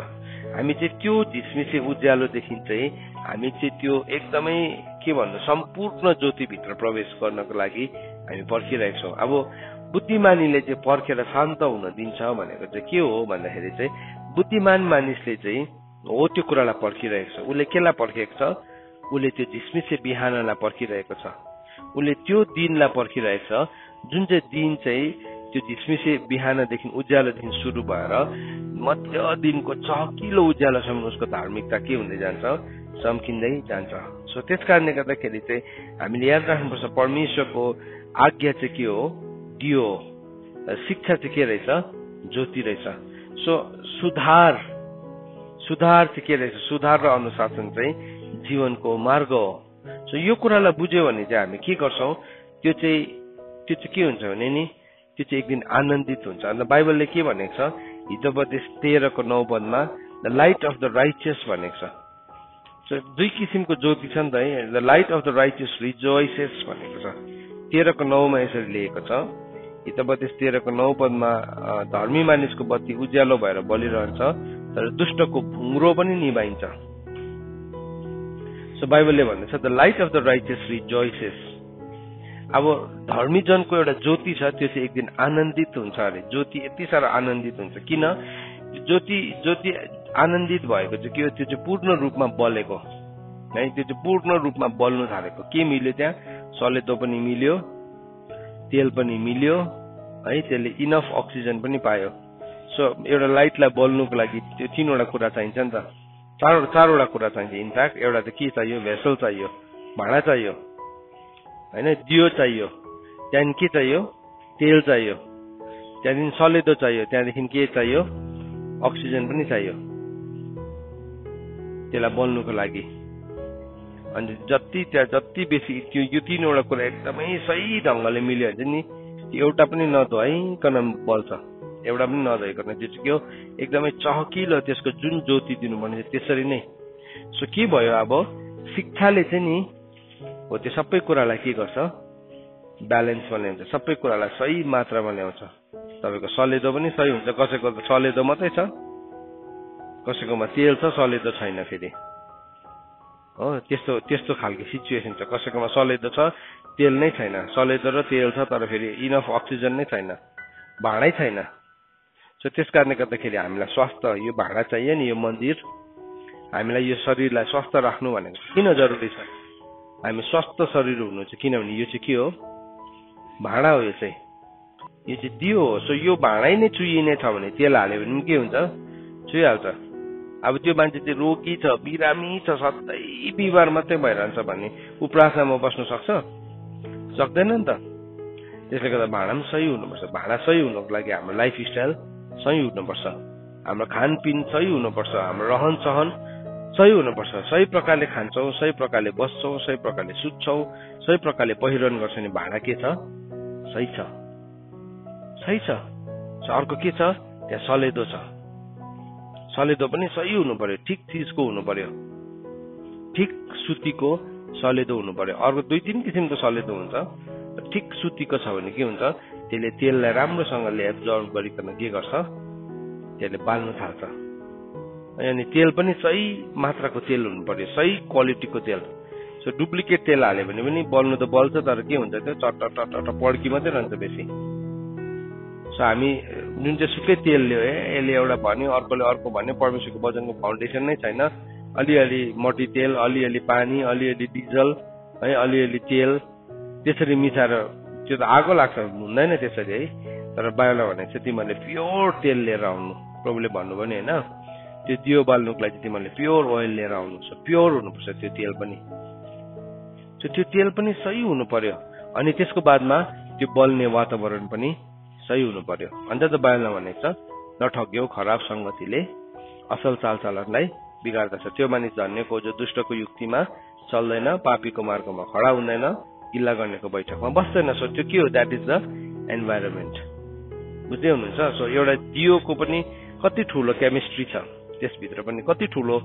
[SPEAKER 1] हामी चाहिँ त्यो झिसमिसे उज्यालोदेखि चाहिँ हामी चाहिँ त्यो एकदमै के भन्नु सम्पूर्ण ज्योतिभित्र प्रवेश गर्नको लागि हामी पर्खिरहेको छौँ। अब बुद्धिमानीले चाहिँ पर्खेर शान्त हुन दिन्छ भनेको चाहिँ के हो भन्दाखेरि चाहिँ बुद्धिमान मानिसले चाहिँ हो त्यो कुरालाई पर्खिरहेको छ। उसले केलाई पर्खेको छ, उसले त्यो झिसमिसे बिहानलाई पर्खिरहेको छ। उसले त्यो दिनलाई पर्खिरहेको छ जुन चाहिँ दिन चाहिँ त्यो झिसमिसे बिहानदेखि उज्यालोदेखि सुरु भएर मध्य दिनको चहकिलो उज्यालोसम्म उसको धार्मिकता के हुँदै जान्छ, चम्किँदै जान्छ। सो त्यस कारणले गर्दाखेरि चाहिँ हामीले याद राख्नुपर्छ परमेश्वरको आज्ञा चाहिँ के हो, दियो हो। शिक्षा चाहिँ के रहेछ, ज्योति रहेछ। सो सुधार चाहिँ के रहेछ, सुधार र अनुशासन चाहिँ जीवनको मार्ग हो। सो यो कुरालाई बुझ्यो भने चाहिँ हामी के गर्छौँ, त्यो चाहिँ के हुन्छ भने नि त्यो चाहिँ एक दिन आनन्दित हुन्छ। अन्त बाइबलले के भनेको छ, हितोपदेश 13:9 पदमा the light of the righteous भनेको छ। सो दुई किसिमको ज्योति छ नि त है। The light of the righteous rejoices भनेको छ। 13:9 यसरी लेखेको छ। हितोपदेश 13:9 पदमा धर्मी मानिसको बत्ती उज्यालो भएर बलिरहन्छ, तर दुष्टको भुङ्रो पनि निभाइन्छ। सो बाइबलले भन्दैछ the light of the righteous rejoices. अब धर्मी जनको एउटा ज्योति छ, त्यो चाहिँ एक दिन आनन्दित हुन्छ अरे। ज्योति यति साह्रो आनन्दित हुन्छ। किन ज्योति आनन्दित भएको चाहिँ के हो, त्यो चाहिँ पूर्ण रूपमा बलेको है। त्यो चाहिँ पूर्ण रूपमा बल्नु थालेको। के मिल्यो त्यहाँ, सलेदो पनि मिल्यो, तेल पनि मिल्यो है, त्यसले इनफ अक्सिजन पनि पायो। सो एउटा लाइटलाई बल्नुको लागि त्यो 3वटा कुरा चाहिन्छ नि त, चारवटा कुरा चाहिन्छ। इनफ्याक्ट एउटा त के चाहियो, भेसल चाहियो, भाँडा चाहियो होइन, दियो चाहियो, त्यहाँदेखि के चाहियो, तेल चाहियो, त्यहाँदेखि सलेदो चाहियो, त्यहाँदेखि के चाहियो, अक्सिजन पनि चाहियो त्यसलाई बल्नुको लागि। अनि जति बेसी त्यो यो 3वटा कुरा एकदमै सही ढङ्गले मिल्यो भने नि एउटा पनि नधोइकन बल्छ, एउटा पनि नधोइकन। त्यो चाहिँ के हो, एकदमै चहकिलो त्यसको जुन ज्योति दिनुपर्ने त्यसरी नै। सो के भयो, अब शिक्षाले चाहिँ नि हो त्यो सबै कुरालाई के गर्छ, ब्यालेन्समा ल्याउँछ, सबै कुरालाई सही मात्रामा ल्याउँछ। तपाईँको सलेदो पनि सही हुन्छ, कसैको त सलेदो मात्रै छ, कसैकोमा तेल छ सलेदो छैन फेरि हो, त्यस्तो खालको सिचुएसन छ। कसैकोमा सलेदो छ तेल नै छैन, सलेदो र तेल छ तर फेरि इनफ अक्सिजन नै छैन, भाँडै छैन। सो त्यस कारणले गर्दाखेरि हामीलाई स्वास्थ्य, यो भाँडा चाहियो नि, यो मन्दिर हामीलाई यो शरीरलाई स्वस्थ राख्नु भनेको किन जरुरी छ? हामी स्वस्थ शरीर हुनु चाहिँ किनभने यो चाहिँ के हो? भाँडा हो। यो चाहिँ दियो हो। सो यो भाँडै नै चुइने छ भने तेल हाल्यो भने के हुन्छ? चुइहाल्छ। अब त्यो मान्छे चाहिँ रोगी छ, बिरामी छ, सधैँ बिमार मात्रै भइरहन्छ भने ऊ प्रार्थनामा बस्नु सक्छ? सक्दैन नि त। त्यसले गर्दा भाँडा पनि सही हुनुपर्छ। भाँडा सही हुनुको लागि हाम्रो लाइफस्टाइल सही हुनुपर्छ, हाम्रो खानपिन सही हुनुपर्छ, हाम्रो रहन सहन सही हुनुपर्छ। सही प्रकारले खान्छौँ, सही प्रकारले बस्छौँ, सही प्रकारले सुत्छौँ, सही प्रकारले पहिरन गर्छौँ भने भाँडा के छ? सही छ, सही छ। अर्को के छ? त्यहाँ सलेदो छ। सलेदो पनि सही हुनु पर्यो, ठिक चिजको हुनु पर्यो, ठिक सुतीको सलेदो हुनु पर्यो। अर्को 2-3 किसिमको सलेदो हुन्छ, ठिक सुतीको छ भने के हुन्छ? त्यसले तेललाई राम्रोसँगले एब्जर्भ गरिकन के गर्छ? त्यसले बाल्नु थाल्छ। अनि तेल पनि सही मात्राको तेल हुनु पर्यो, सही क्वालिटीको तेल। सो डुप्लिकेट तेल हाल्यो भने पनि बल्नु त बल्छ तर के हुन्छ? त्यो चट्ट पड्की मात्रै रहन्छ बेसी। सो हामी जुन चाहिँ सुकै तेल ल्यायो, यसले एउटा भन्यो, अर्कोले अर्को भन्यो, परमेश्वरको वचनको फाउन्डेसन नै छैन। अलिअलि मटी तेल, अलिअलि पानी, अलिअलि डिजल, है अलिअलि तेल, त्यसरी मिसाएर त्यो त आगो लाग्छ, हुँदैन त्यसरी है। तर बाइबलमा भनेको चाहिँ तिमीहरूले प्योर तेल लिएर आउनु। प्रभुले भन्नुभयो नि होइन, त्यो दियो बाल्नुको लागि तिमीहरूले प्योर ओइल लिएर आउनु। सो प्योर हुनुपर्छ त्यो तेल पनि। सो त्यो तेल पनि सही हुनु पर्यो। अनि त्यसको बादमा त्यो बल्ने वातावरण पनि सही हुनु पर्यो। अन्त त बाइबलमा भनेको छ, नठग्यौ, खराब संगतिले असल चालचलनलाई बिगार्दछ। त्यो मानिस धन्यको जो दुष्टको युक्तिमा चल्दैन, पापीको मार्गमा खडा हुँदैन, गिल्ला गर्नेको बैठकमा बस्दैन। सो त्यो के हो? That is the environment. बुझ्दै हुनुहुन्छ? सो एउटा दियोको पनि कति ठुलो केमिस्ट्री छ, त्यसभित्र पनि कति ठुलो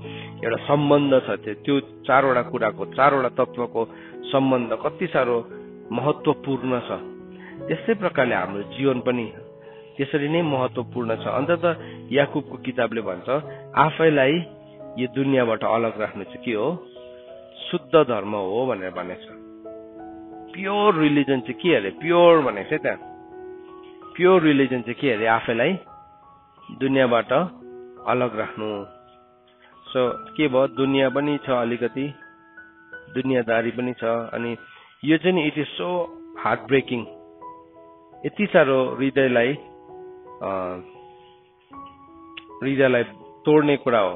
[SPEAKER 1] एउटा सम्बन्ध छ। त्यो 4वटा कुराको, 4वटा तत्वको सम्बन्ध कति साह्रो महत्त्वपूर्ण छ। त्यस्तै प्रकारले हाम्रो जीवन पनि त्यसरी नै महत्त्वपूर्ण छ। अन्तत याकुबको किताबले भन्छ, आफैलाई यो दुनियाँबाट अलग राख्नु चाहिँ के हो? शुद्ध धर्म हो भनेर भनेको छ। प्योर रिलिजन चाहिँ के अरे? प्योर भनेको चाहिँ त्यहाँ प्योर रिलिजन चाहिँ के अरे? आफैलाई दुनियाँबाट अलग राख्नु। सो के भयो? दुनियाँ पनि छ, अलिकति दुनियाँदारी पनि छ। अनि यो चाहिँ नि it is so heart breaking, यति साह्रो हृदयलाई तोड्ने कुरा हो।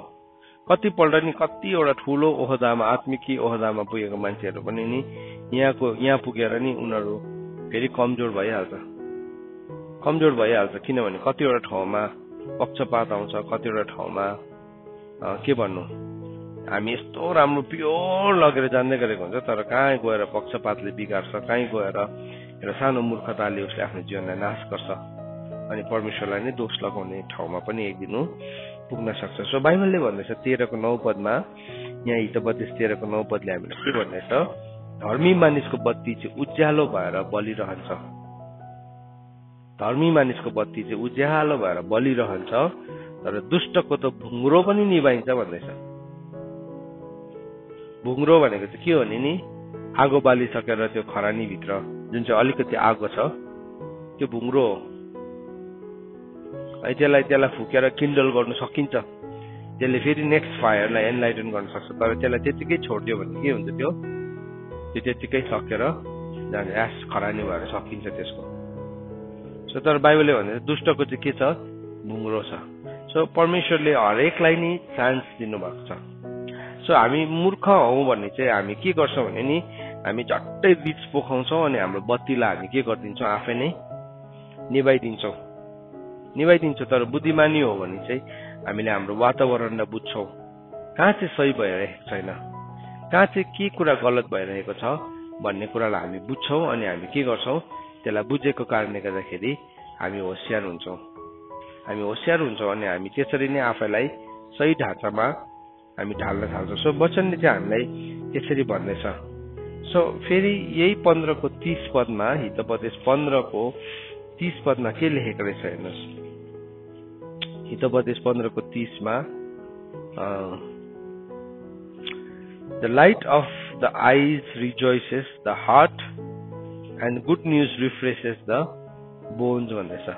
[SPEAKER 1] कतिपल्ट नि कतिवटा ठुलो ओहदामा, आत्मिकी ओहदामा पुगेको मान्छेहरू पनि नि यहाँ पुगेर नि उनीहरू फेरि कमजोर भइहाल्छ। किनभने कतिवटा ठाउँमा पक्षपात आउँछ, कतिवटा ठाउँमा के भन्नु, हामी यस्तो राम्रो प्योर लगेर जान्दै गरेको हुन्छ, तर कहीँ गएर पक्षपातले बिगार्छ, कहीँ गएर एउटा सानो मूर्खताले उसले आफ्नो जीवनलाई नाश गर्छ। अनि परमेश्वरलाई नै दोष लगाउने ठाउँमा पनि एक दिन पुग्न सक्छ। सो बाइबलले भन्दैछ 13:9 पदमा, यहाँ हितोपदेश 13:9 पदले हामीलाई के भन्दैछ? धर्मी मानिसको बत्ती चाहिँ उज्यालो भएर बलिरहन्छ। धर्मी मानिसको बत्ती चाहिँ उज्यालो भएर बलिरहन्छ, तर दुष्टको त भुङ्रो पनि निभाइन्छ भन्दैछ। भुङ्रो भनेको चाहिँ के हो नि? आगो बालिसकेर त्यो खरानीभित्र जुन चाहिँ अलिकति आगो छ, त्यो भुङ्रो हो। त्यसलाई फुकेर किन्डल गर्नु सकिन्छ, त्यसले फेरि नेक्स्ट फायरलाई एनलाइटन गर्न सक्छ। तर त्यसलाई त्यतिकै छोडिदियो भने के हुन्छ? त्यो त्यतिकै सकेर जान्छ, एस खरानी भएर सकिन्छ त्यसको। सो तर बाइबलले भन्दा दुष्टको चाहिँ के छ? भुङ्रो छ। सो परमेश्वरले हरेकलाई नि चान्स दिनुभएको छ। सो हामी मूर्ख हौँ भने चाहिँ हामी के गर्छौँ भने नि, हामी झट्टै बीच पोखाउँछौँ अनि हाम्रो बत्तीलाई हामी के गरिदिन्छौँ? आफै नै निभाइदिन्छौँ। तर बुद्धिमानी हो भने चाहिँ हामीले हाम्रो वातावरणलाई बुझ्छौँ, कहाँ चाहिँ सही भइरहेको छैन, कहाँ चाहिँ के कुरा गलत भइरहेको छ भन्ने कुरालाई हामी बुझ्छौँ। अनि हामी के गर्छौँ? त्यसलाई बुझेको कारणले गर्दाखेरि हामी होसियार हुन्छौँ अनि हामी त्यसरी नै आफैलाई सही ढाँचामा हामी ढाल्न थाल्छौँ। सो वचनले चाहिँ हामीलाई त्यसरी भन्दैछ। सो फेरि यही 15:30 पदमा, हितोपदेश 15:30 पदमा के लेखेको रहेछ हेर्नुहोस्। हितोपदेश 15:30 मा, The light of the eyes rejoices, the heart and good news refreshes the bones भन्दैछ।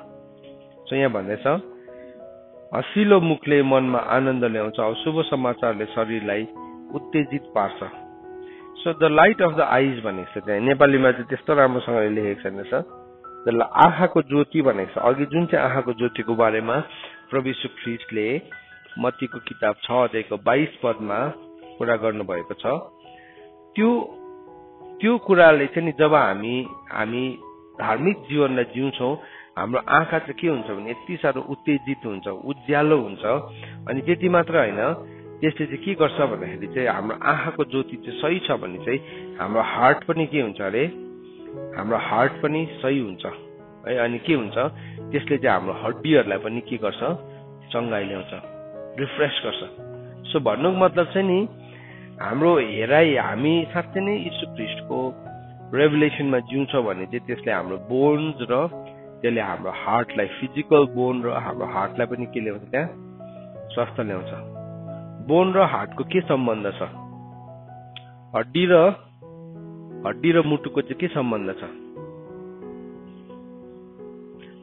[SPEAKER 1] सो यहाँ भन्दैछ हँसिलो मुखले मनमा आनन्द ल्याउँछ, शुभ समाचारले शरीरलाई उत्तेजित पार्छ। So the light of the आइज भनेको छ, त्यहाँ नेपालीमा चाहिँ त्यस्तो राम्रोसँगले लेखेको छैन छ। आँखाको ज्योति भनेको छ। अघि जुन चाहिँ आँखाको ज्योतिको बारेमा प्रभु यीशु ख्रीष्टले मत्तीको किताब 6 अध्यायको 22 पदमा कुरा गर्नुभएको छ, त्यो कुराले चाहिँ नि जब हामी धार्मिक जीवनलाई जिउँछौँ, हाम्रो आँखा चाहिँ के हुन्छ भने यति साह्रो उत्तेजित हुन्छ, उज्यालो हुन्छ। अनि त्यति मात्र होइन, त्यसले चाहिँ के गर्छ भन्दाखेरि चाहिँ हाम्रो आँखाको ज्योति चाहिँ सही छ भने चाहिँ हाम्रो हार्ट पनि के हुन्छ अरे, हाम्रो हार्ट पनि सही हुन्छ है। अनि के हुन्छ, त्यसले चाहिँ हाम्रो हड्डीहरूलाई पनि के गर्छ, चङ्गाई ल्याउँछ, रिफ्रेस गर्छ। सो भन्नुको मतलब चाहिँ नि हाम्रो हेराइ, हामी साँच्चै नै यीशु ख्रीष्टको रेभुलेसनमा जिउँछ भने चाहिँ त्यसले हाम्रो बोन्स र त्यसले हाम्रो हार्टलाई, फिजिकल बोन र हाम्रो हार्टलाई पनि के ल्याउँछ, त्यहाँ स्वास्थ्य ल्याउँछ। बोन र हार्टको के सम्बन्ध छ? हड्डी र मुटुको चाहिँ के सम्बन्ध छ?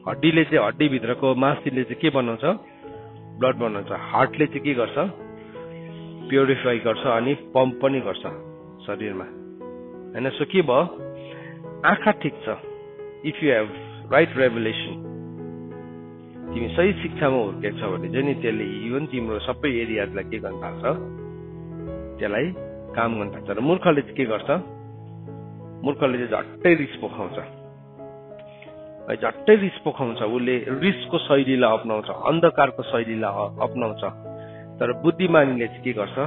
[SPEAKER 1] हड्डीले चाहिँ, हड्डीभित्रको मासुले चाहिँ के बनाउँछ, ब्लड बनाउँछ। हार्टले चाहिँ के गर्छ, प्युरिफाई गर्छ अनि पम्प पनि गर्छ शरीरमा हैन। सो के भयो, आँखा ठिक छ, if you have right revelation, तिमी सही शिक्षामा हुर्केको छ भने चाहिँ नि त्यसले इभन तिम्रो सबै एरियाजलाई के गर्न थाल्छ, त्यसलाई काम गर्न थाल्छ। र मूर्खले चाहिँ के गर्छ, मूर्खले चाहिँ झट्टै रिस पोखाउँछ, झट्टै रिस पोखाउँछ। उसले रिसको शैलीलाई अपनाउँछ, अन्धकारको शैलीलाई अपनाउँछ। तर बुद्धिमानीले चाहिँ के गर्छ,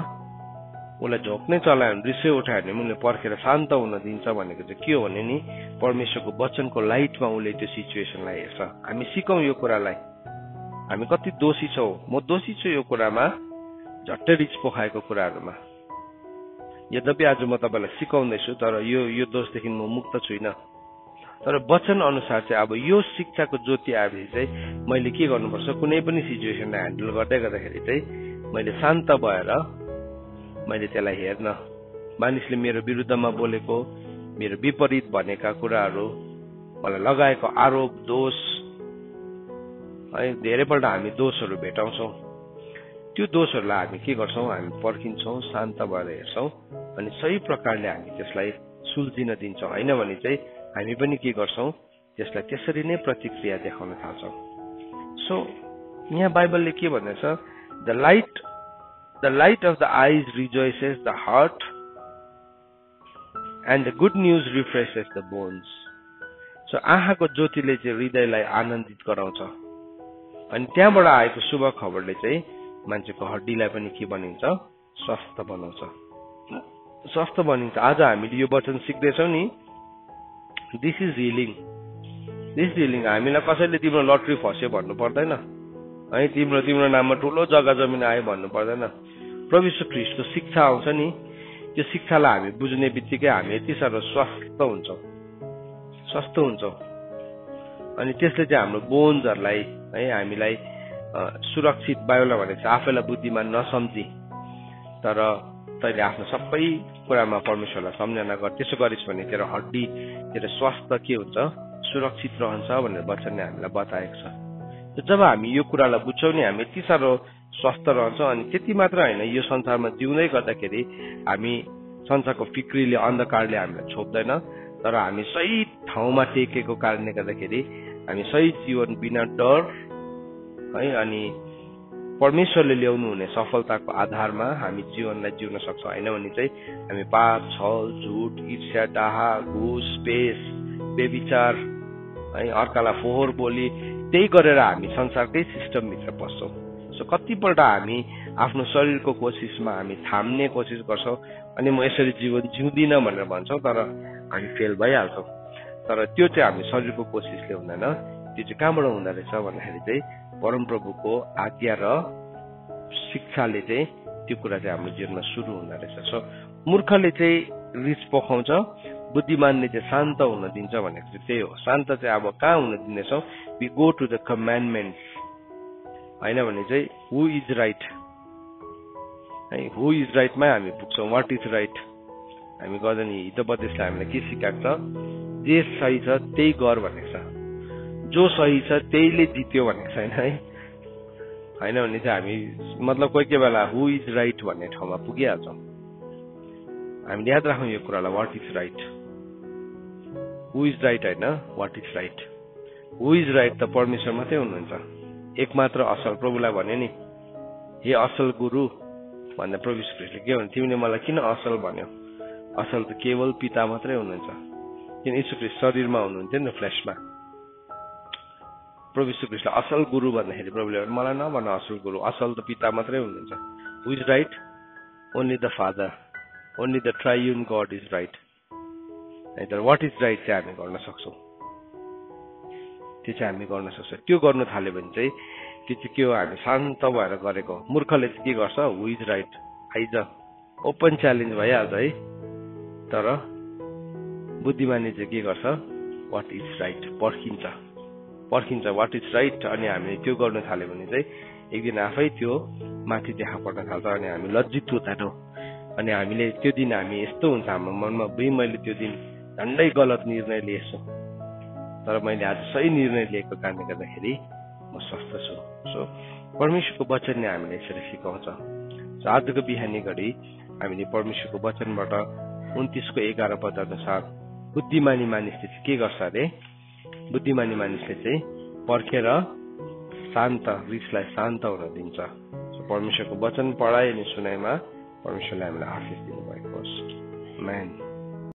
[SPEAKER 1] उसलाई झोक्नै चलायो भने, रिसै उठायो भने उसले पर्खेर शान्त हुन दिन्छ। भनेको चाहिँ के हो भने नि, परमेश्वरको वचनको लाइटमा उसले त्यो सिचुएसनलाई हेर्छ। हामी सिकौँ यो कुरालाई, हामी कति दोषी छौँ। म दोषी छु यो कुरामा, झट्टै रिस पोखाएको कुराहरूमा। यद्यपि आज म तपाईँलाई सिकाउँदैछु, तर यो दोषदेखि म मुक्त छुइनँ। तर वचन अनुसार चाहिँ अब यो शिक्षाको ज्योति आएपछि चाहिँ मैले के गर्नुपर्छ, कुनै पनि सिचुएसनलाई ह्यान्डल गर्दै गर्दाखेरि चाहिँ मैले शान्त भएर मैले त्यसलाई हेर्न, मानिसले मेरो विरुद्धमा बोलेको, मेरो विपरीत भनेका कुराहरू, मलाई लगाएको आरोप दोष है, धेरैपल्ट हामी दोषहरू भेटाउँछौँ। त्यो दोषहरूलाई हामी के गर्छौँ, हामी पर्खिन्छौँ, शान्त भएर हेर्छौँ अनि सही प्रकारले हामी त्यसलाई सुल्झिन दिन्छौँ। होइन भने चाहिँ हामी पनि के गर्छौँ, त्यसलाई त्यसरी नै प्रतिक्रिया देखाउन थाल्छौँ। सो यहाँ बाइबलले के भन्दैछ, The light of the eyes rejoices the heart and the good news refreshes the bones. So आँखाको ज्योतिले चाहिँ हृदयलाई आनन्दित गराउँछ अनि त्यहाँबाट आएको शुभ खबरले चाहिँ मान्छेको हड्डीलाई पनि के बनिन्छ, स्वस्थ बनाउँछ, स्वस्थ बनिन्छ। आज हामीले यो वचन सिक्दैछौँ नि, दिस इज हिलिङ। हामीलाई कसैले तिम्रो लटरी फस्यो भन्नु पर्दैन है, तिम्रो नाममा ठुलो जग्गा जमिन आयो भन्नु पर्दैन। प्रभु यीशु ख्रीष्टको शिक्षा आउँछ नि, त्यो शिक्षालाई हामी बुझ्ने बित्तिकै हामी यति साह्रो स्वस्थ हुन्छौँ अनि त्यसले चाहिँ हाम्रो बोन्सहरूलाई है, हामीलाई सुरक्षित, बाइबलमा भनेको छ आफैलाई बुद्धिमान नसम्झी तर तैँले आफ्नो सबै कुरामा परमेश्वरलाई सम्झना गर, त्यसो गरिस् भने तेरो हड्डी, तेरो स्वास्थ्य के हुन्छ, सुरक्षित रहन्छ भनेर वचनले हामीलाई बताएको छ। जब हामी यो कुरालाई बुझ्छौँ नि, हामी यति साह्रो स्वस्थ रहन्छौँ। अनि त्यति मात्र होइन, यो संसारमा जिउँदै गर्दाखेरि हामी संसारको फिक्रीले, अन्धकारले हामीलाई छोप्दैन, तर हामी सही ठाउँमा टेकेको कारणले गर्दाखेरि हामी सही जीवन बिना डर है अनि परमेश्वरले ल्याउनु हुने सफलताको आधारमा हामी जीवनलाई जिउन सक्छौँ। होइन भने चाहिँ हामी पाप, छल, झुट, ईर्ष्या, डाहा, घुस, पेस, बेविचार है, अर्कालाई फोहोर बोली, त्यही गरेर हामी संसारकै सिस्टमभित्र पस्छौँ। सो कतिपल्ट हामी आफ्नो शरीरको कोसिसमा हामी थाम्ने कोसिस गर्छौँ अनि म यसरी जीवन जिउँदिनँ भनेर भन्छौँ, तर हामी फेल भइहाल्छौँ। तर त्यो चाहिँ हामी शरीरको कोसिसले हुँदैन, त्यो चाहिँ कहाँबाट हुँदो रहेछ भन्दाखेरि चाहिँ परमप्रभुको आज्ञा र शिक्षाले चाहिँ त्यो कुरा चाहिँ हाम्रो जीवनमा सुरु हुँदो रहेछ। सो मूर्खले चाहिँ रिस पोखाउँछ, बुद्धिमानले चाहिँ शान्त हुन दिन्छ भनेको चाहिँ त्यही हो। शान्त चाहिँ अब कहाँ हुन दिनेछौँ, we go to the commandment, होइन भने चाहिँ हु इज राइट है, हु इज राइटमै हामी पुग्छौँ। वाट इज राइट हामी गर्दैन। हितोपदेशले हामीलाई के सिकाएको छ, जे सही छ त्यही गर भनेको छ, जो सही छ त्यहीले जित्यो भनेको छैन है। होइन भने चाहिँ हामी मतलब कोही कोही बेला हु इज राइट भन्ने ठाउँमा पुगिहाल्छौँ। हामीले याद राखौँ यो कुरालाई, what is right, who is right होइन, what is right. Who is right त परमेश्वर मात्रै हुनुहुन्छ, एक मात्र असल। प्रभुलाई भन्यो नि, हे असल गुरु भन्दा प्रभु यीशु ख्रीष्टले के भन्यो, तिमीले मलाई किन असल भन्यो, असल त केवल पिता मात्रै हुनुहुन्छ, किन यीशु ख्रीष्ट शरीरमा हुनुहुन्थ्यो नि फ्लेसमा। प्रभु यीशु ख्रीष्टलाई असल गुरु भन्दाखेरि प्रभुले मलाई नभन असल गुरु, असल त पिता मात्रै हुनुहुन्छ। Who is right, only the father, only the triune God is right. तर वाट इज राइट चाहिँ हामी गर्न सक्छौँ, त्यो चाहिँ हामी गर्न सक्छौँ। त्यो गर्नु थाल्यो भने चाहिँ त्यो चाहिँ के हो, हामी शान्त भएर गरेको। मूर्खले चाहिँ के गर्छ, who is right eyes, open challenge भइहाल्छ है। तर बुद्धिमानी चाहिँ के गर्छ, वाट इज राइट पर्खिन्छ वाट इज राइट। अनि हामीले त्यो गर्नु थाल्यो भने चाहिँ एक दिन आफै त्यो माथि देखा पर्न थाल्छ अनि हामी लज्जित हुँदैनौँ। अनि हामीले त्यो दिन हामी यस्तो हुन्छ हाम्रो मनमा, मैले त्यो दिन झन्डै गलत निर्णय लिएछु, तर मैले आज सही निर्णय लिएको कारणले गर्दाखेरि म स्वस्थ छु। सो परमेश्वरको वचनले हामीले यसरी सिकाउँछ। सो आजको बिहानी घडी हामीले परमेश्वरको वचनबाट 29:11 पद अनुसार बुद्धिमानी मानिसले चाहिँ के गर्छ अरे, बुद्धिमानी मानिसले चाहिँ पर्खेर शान्त, रिसलाई शान्त हुन दिन्छ। सो परमेश्वरको वचन पढाइ अनि सुनाइमा परमेश्वरले हामीलाई आशिष दिनुभएको होस्। आमेन।